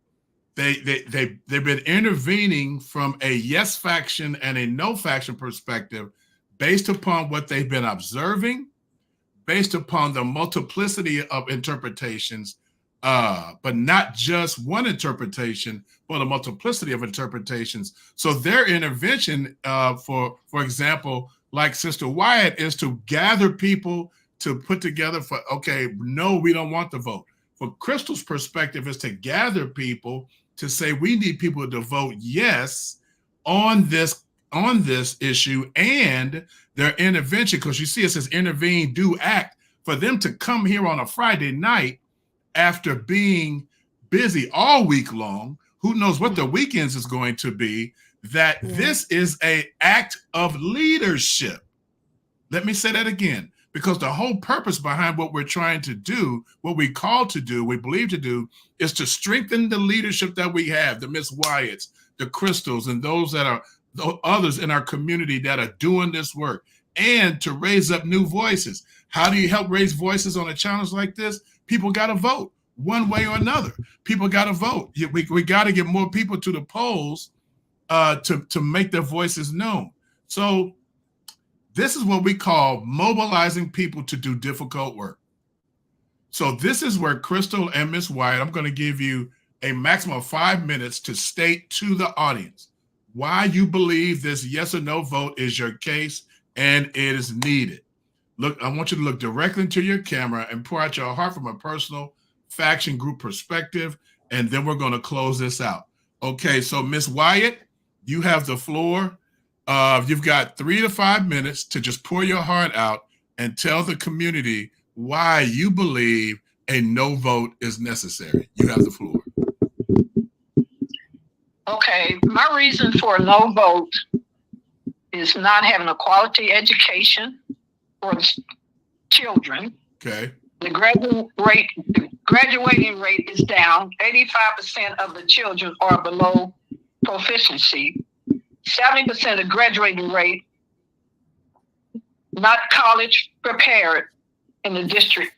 They've been intervening from a yes faction and a no faction perspective based upon what they've been observing, based upon the multiplicity of interpretations, but not just one interpretation, but a multiplicity of interpretations. So their intervention, for example, like Sister Wyatt, is to gather people to put together for, okay, no, we don't want the vote. For Crystal's perspective is to gather people to say we need people to vote yes on this issue, and their intervention, because you see it says intervene, do act, for them to come here on a Friday night after being busy all week long, who knows what the weekends is going to be, that this is an act of leadership. Let me say that again, because the whole purpose behind what we're trying to do, what we call to do, we believe to do, is to strengthen the leadership that we have, the Miss Wyatts, the Crystals, and those that are others in our community that are doing this work, and to raise up new voices. How do you help raise voices on a challenge like this? People got to vote one way or another. People got to vote. We got to get more people to the polls to make their voices known. So this is what we call mobilizing people to do difficult work. So this is where Crystal and Miss Wyatt, I'm going to give you a maximum of 5 minutes to state to the audience why you believe this yes or no vote is your case and it is needed. Look, I want you to look directly into your camera and pour out your heart from a personal faction group perspective, and then we're going to close this out. Okay, so Miss Wyatt, you have the floor. You've got 3 to 5 minutes to just pour your heart out and tell the community why you believe a no vote is necessary. You have the floor. Okay, my reason for a no vote is not having a quality education for children. Okay. The graduating rate is down. 85% of the children are below proficiency. 70% of graduating rate, not college prepared in the district.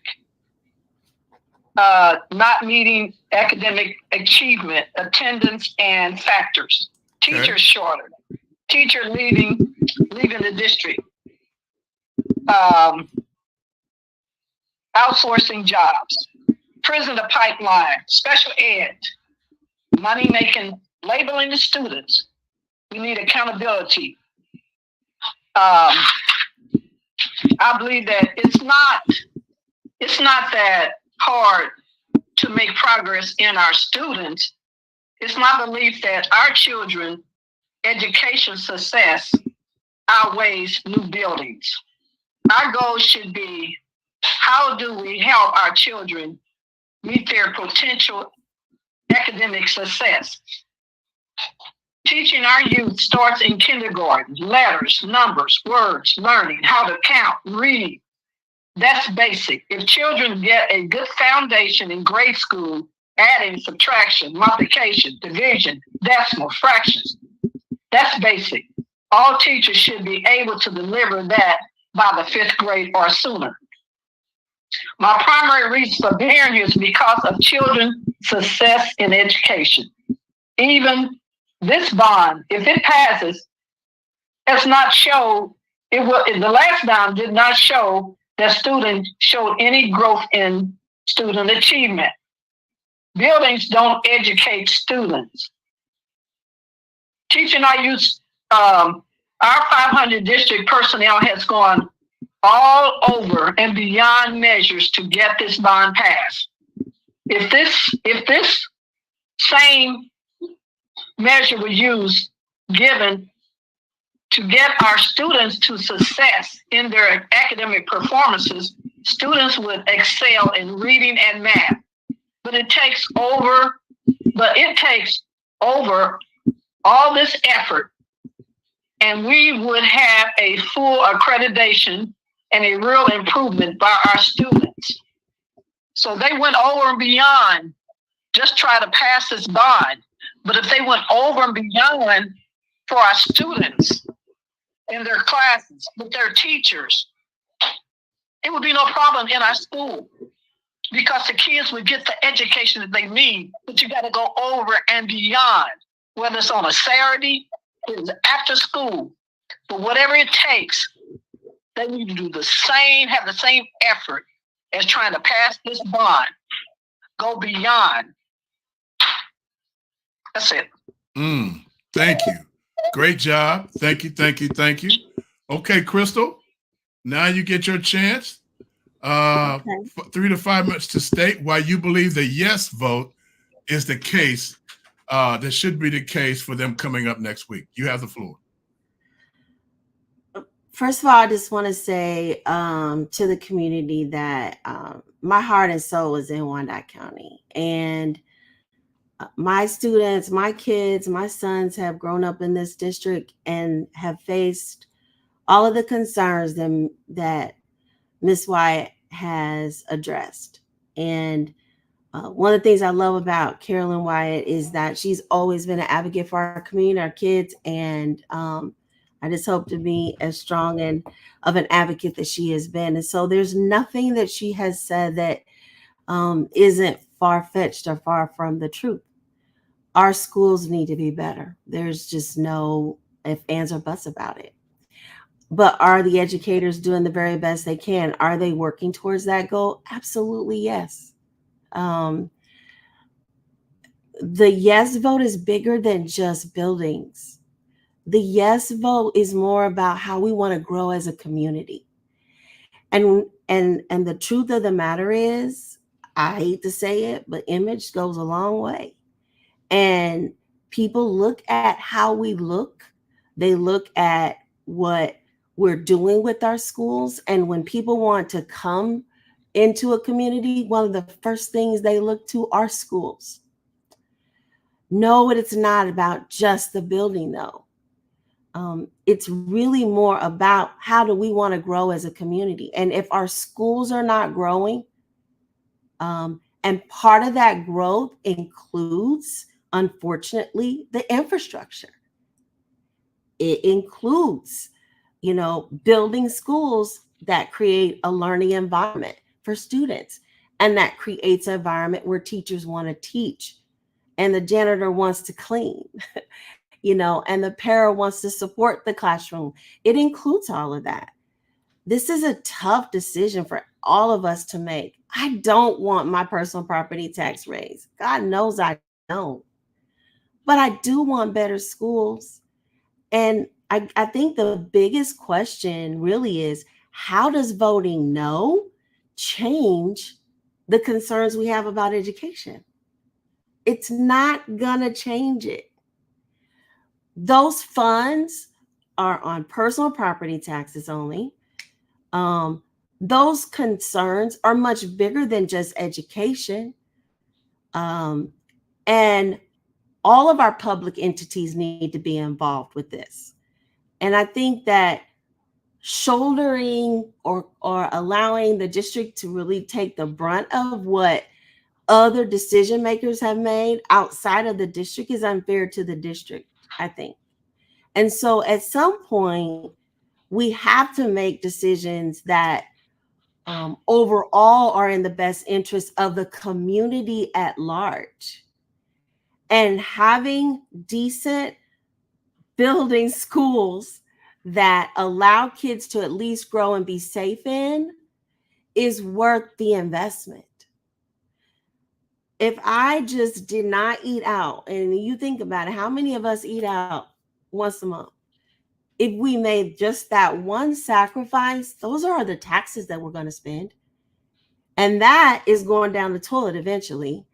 Not meeting academic achievement, attendance, and factors. Teachers shorter. Teacher leaving the district. Outsourcing jobs. Prison to pipeline. Special ed. Money making, labeling the students. We need accountability. I believe that it's not that hard to make progress in our students. It's my belief that our children education success outweighs new buildings. Our goal should be, how do we help our children meet their potential academic success? Teaching our youth starts in kindergarten, letters, numbers, words, learning how to count, read. That's basic. If children get a good foundation in grade school, adding, subtraction, multiplication, division, decimal, fractions, that's basic. All teachers should be able to deliver that by the 5th grade or sooner. My primary reason for being here is because of children's success in education. Even this bond, if it passes, it's not show, the last bond did not show that students showed any growth in student achievement. Buildings don't educate students. Teaching our youth, our 500 district personnel has gone all over and beyond measures to get this bond passed. If this same measure was used, given to get our students to success in their academic performances, students would excel in reading and math. But it takes over all this effort, and we would have a full accreditation and a real improvement by our students. So they went over and beyond just try to pass this bond. But if they went over and beyond for our students in their classes, with their teachers, it would be no problem in our school, because the kids would get the education that they need. But you got to go over and beyond, whether it's on a Saturday, it's after school, but whatever it takes, they need to do the same, have the same effort as trying to pass this bond. Go beyond. That's it. Thank you. Great job. Thank you. Thank you. Thank you. Okay, Crystal, now you get your chance. 3 to 5 minutes to state why you believe the yes vote is the case. That should be the case for them coming up next week. You have the floor. First of all, I just want to say to the community that my heart and soul is in Wyandotte County. And my students, my kids, my sons have grown up in this district and have faced all of the concerns that Ms. Wyatt has addressed. And one of the things I love about Carolyn Wyatt is that she's always been an advocate for our community, our kids, and I just hope to be as strong and of an advocate that she has been. And so there's nothing that she has said that isn't far-fetched or far from the truth. Our schools need to be better. There's just no ifs, ands, or buts about it. But are the educators doing the very best they can? Are they working towards that goal? Absolutely, yes. The yes vote is bigger than just buildings. The yes vote is more about how we want to grow as a community. And the truth of the matter is, I hate to say it, but image goes a long way. And people look at how we look. They look at what we're doing with our schools. And when people want to come into a community, one of the first things they look to are schools. No, it's not about just the building, though. It's really more about how do we want to grow as a community. And if our schools are not growing, and part of that growth includes, unfortunately, the infrastructure. It includes, building schools that create a learning environment for students, and that creates an environment where teachers want to teach and the janitor wants to clean, and the para wants to support the classroom. It includes all of that. This is a tough decision for all of us to make. I don't want my personal property tax raised. God knows I don't. But I do want better schools. And I think the biggest question really is, how does voting no change the concerns we have about education? It's not gonna change it. Those funds are on personal property taxes only. Those concerns are much bigger than just education. And all of our public entities need to be involved with this. And I think that shouldering or allowing the district to really take the brunt of what other decision makers have made outside of the district is unfair to the district, I think. And so at some point, we have to make decisions that overall are in the best interest of the community at large. And having decent building schools that allow kids to at least grow and be safe in is worth the investment. If I just did not eat out, and you think about it, how many of us eat out once a month. If we made just that one sacrifice, those are the taxes that we're going to spend. And that is going down the toilet eventually.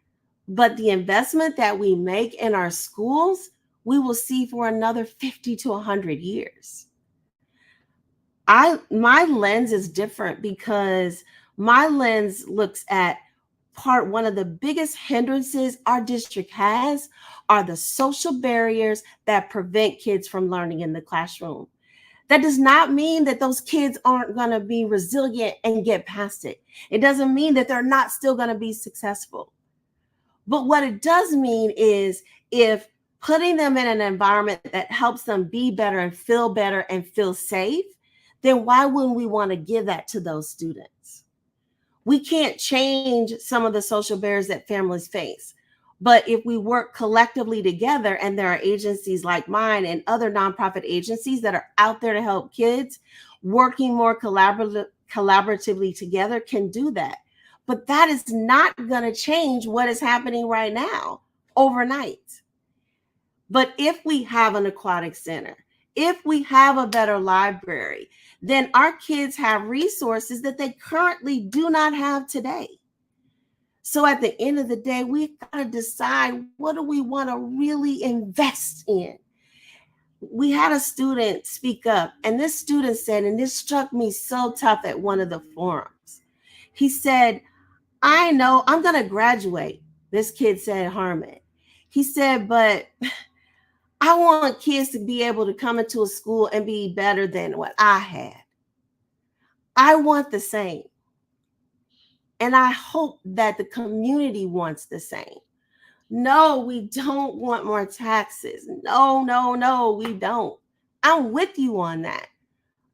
But the investment that we make in our schools, we will see for another 50 to 100 years. My lens is different because my lens looks at one of the biggest hindrances our district has are the social barriers that prevent kids from learning in the classroom. That does not mean that those kids aren't going to be resilient and get past it. It doesn't mean that they're not still going to be successful. But what it does mean is if putting them in an environment that helps them be better and feel safe, then why wouldn't we want to give that to those students? We can't change some of the social barriers that families face. But if we work collectively together, and there are agencies like mine and other nonprofit agencies that are out there to help kids, working more collaboratively together can do that. But that is not going to change what is happening right now overnight. But if we have an aquatic center, if we have a better library, then our kids have resources that they currently do not have today. So at the end of the day, we've got to decide, what do we want to really invest in? We had a student speak up, and this student said, and this struck me so tough at one of the forums. He said, I know I'm going to graduate. This kid said, Harmon. He said, but I want kids to be able to come into a school and be better than what I had. I want the same. And I hope that the community wants the same. No, we don't want more taxes. No, we don't. I'm with you on that.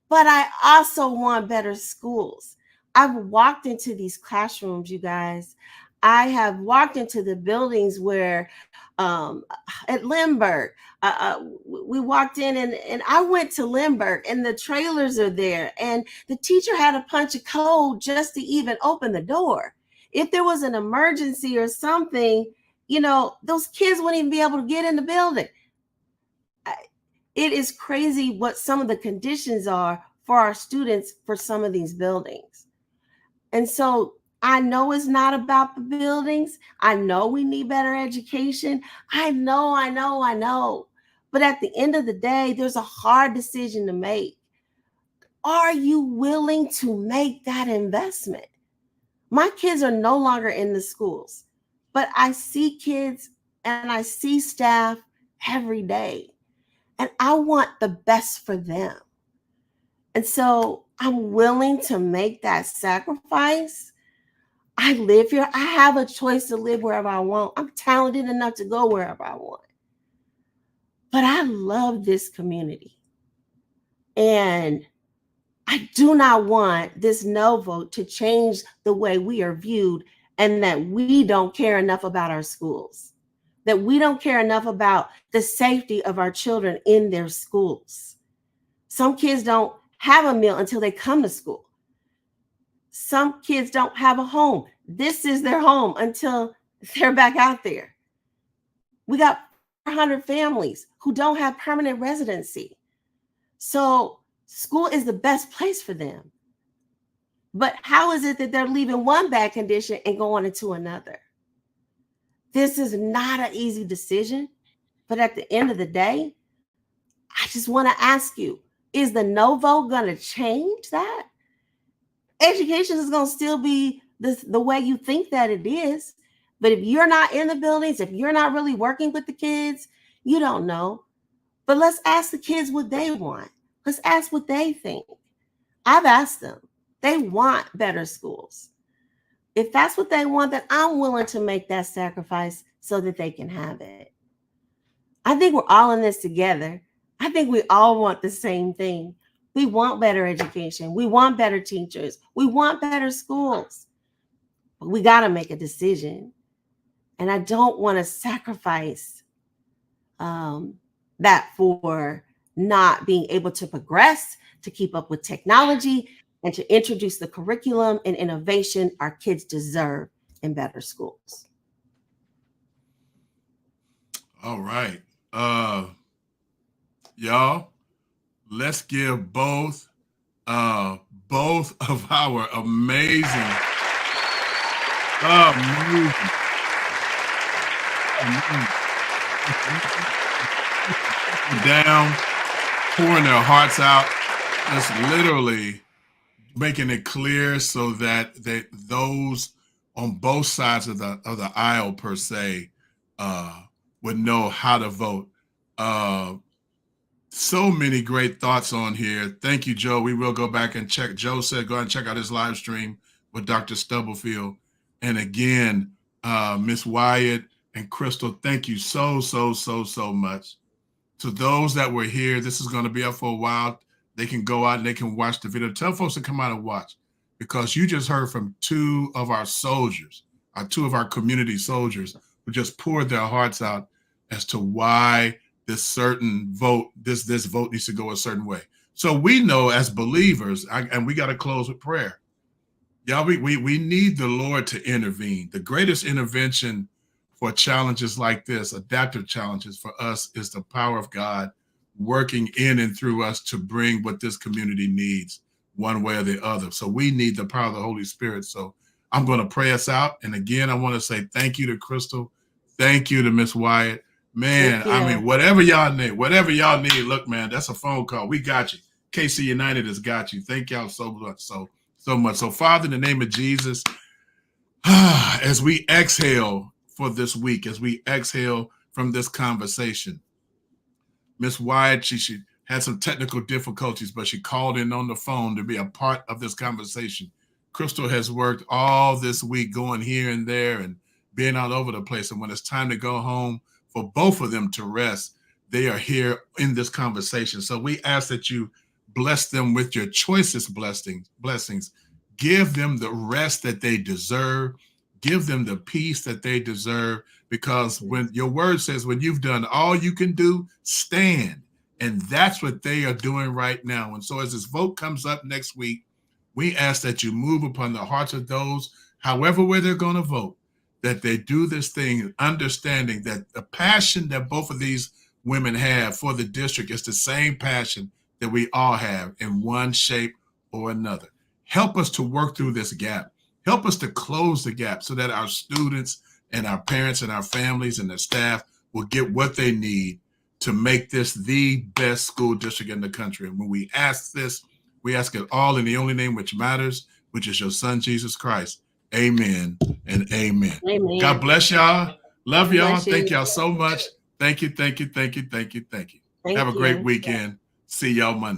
But I also want better schools. I've walked into these classrooms, you guys. I have walked into the buildings where at Lindbergh, we walked in and I went to Lindbergh and the trailers are there and the teacher had to punch a code just to even open the door. If there was an emergency or something, those kids wouldn't even be able to get in the building. It is crazy what some of the conditions are for our students for some of these buildings. And so I know it's not about the buildings. I know we need better education. I know. But at the end of the day, there's a hard decision to make. Are you willing to make that investment? My kids are no longer in the schools, but I see kids and I see staff every day, and I want the best for them. And so I'm willing to make that sacrifice. I live here. I have a choice to live wherever I want. I'm talented enough to go wherever I want. But I love this community. And I do not want this no vote to change the way we are viewed, and that we don't care enough about our schools, that we don't care enough about the safety of our children in their schools. Some kids don't have a meal until they come to school. Some kids don't have a home. This is their home until they're back out there. We got 400 families who don't have permanent residency. So school is the best place for them. But how is it that they're leaving one bad condition and going into another? This is not an easy decision. But at the end of the day, I just want to ask you, is the no vote going to change that? Education is going to still be the way you think that it is. But if you're not in the buildings, if you're not really working with the kids, you don't know. But let's ask the kids what they want. Let's ask what they think. I've asked them. They want better schools. If that's what they want, then I'm willing to make that sacrifice so that they can have it. I think we're all in this together. I think we all want the same thing. We want better education. We want better teachers. We want better schools. But we got to make a decision. And I don't want to sacrifice that for not being able to progress, to keep up with technology, and to introduce the curriculum and innovation our kids deserve in better schools. All right. Y'all, let's give both of our amazing down, pouring their hearts out, just literally making it clear so that those on both sides of the aisle per se would know how to vote. So many great thoughts on here. Thank you, Joe. We will go back and check. Joe said go ahead and check out his live stream with Dr. Stubblefield. And again, Miss Wyatt and Crystal, thank you so much. To those that were here, this is going to be up for a while. They can go out and they can watch the video. Tell folks to come out and watch, because you just heard from two of our soldiers, two of our community soldiers, who just poured their hearts out as to why this certain vote, this vote needs to go a certain way. So we know as believers, and we got to close with prayer. Yeah, we need the Lord to intervene. The greatest intervention for challenges like this, adaptive challenges for us, is the power of God working in and through us to bring what this community needs one way or the other. So we need the power of the Holy Spirit. So I'm going to pray us out. And again, I want to say thank you to Crystal. Thank you to Miss Wyatt. Man, I mean, whatever y'all need, look, man, that's a phone call. We got you. KC United has got you. Thank y'all so much. So much. So Father, in the name of Jesus, as we exhale for this week, as we exhale from this conversation, Miss Wyatt, she had some technical difficulties, but she called in on the phone to be a part of this conversation. Crystal has worked all this week going here and there and being all over the place. And when it's time to go home for both of them to rest, they are here in this conversation. So we ask that you bless them with your choicest blessings. Give them the rest that they deserve. Give them the peace that they deserve, because when your word says, when you've done all you can do, stand. And that's what they are doing right now. And so as this vote comes up next week, we ask that you move upon the hearts of those, however way they're going to vote, that they do this thing, understanding that the passion that both of these women have for the district is the same passion that we all have in one shape or another. Help us to work through this gap. Help us to close the gap so that our students and our parents and our families and their staff will get what they need to make this the best school district in the country. And when we ask this, we ask it all in the only name which matters, which is your son, Jesus Christ. Amen and amen. Amen. God bless y'all. Love y'all. Bless you. Thank y'all so much. Thank you. Have a great weekend. See y'all Monday.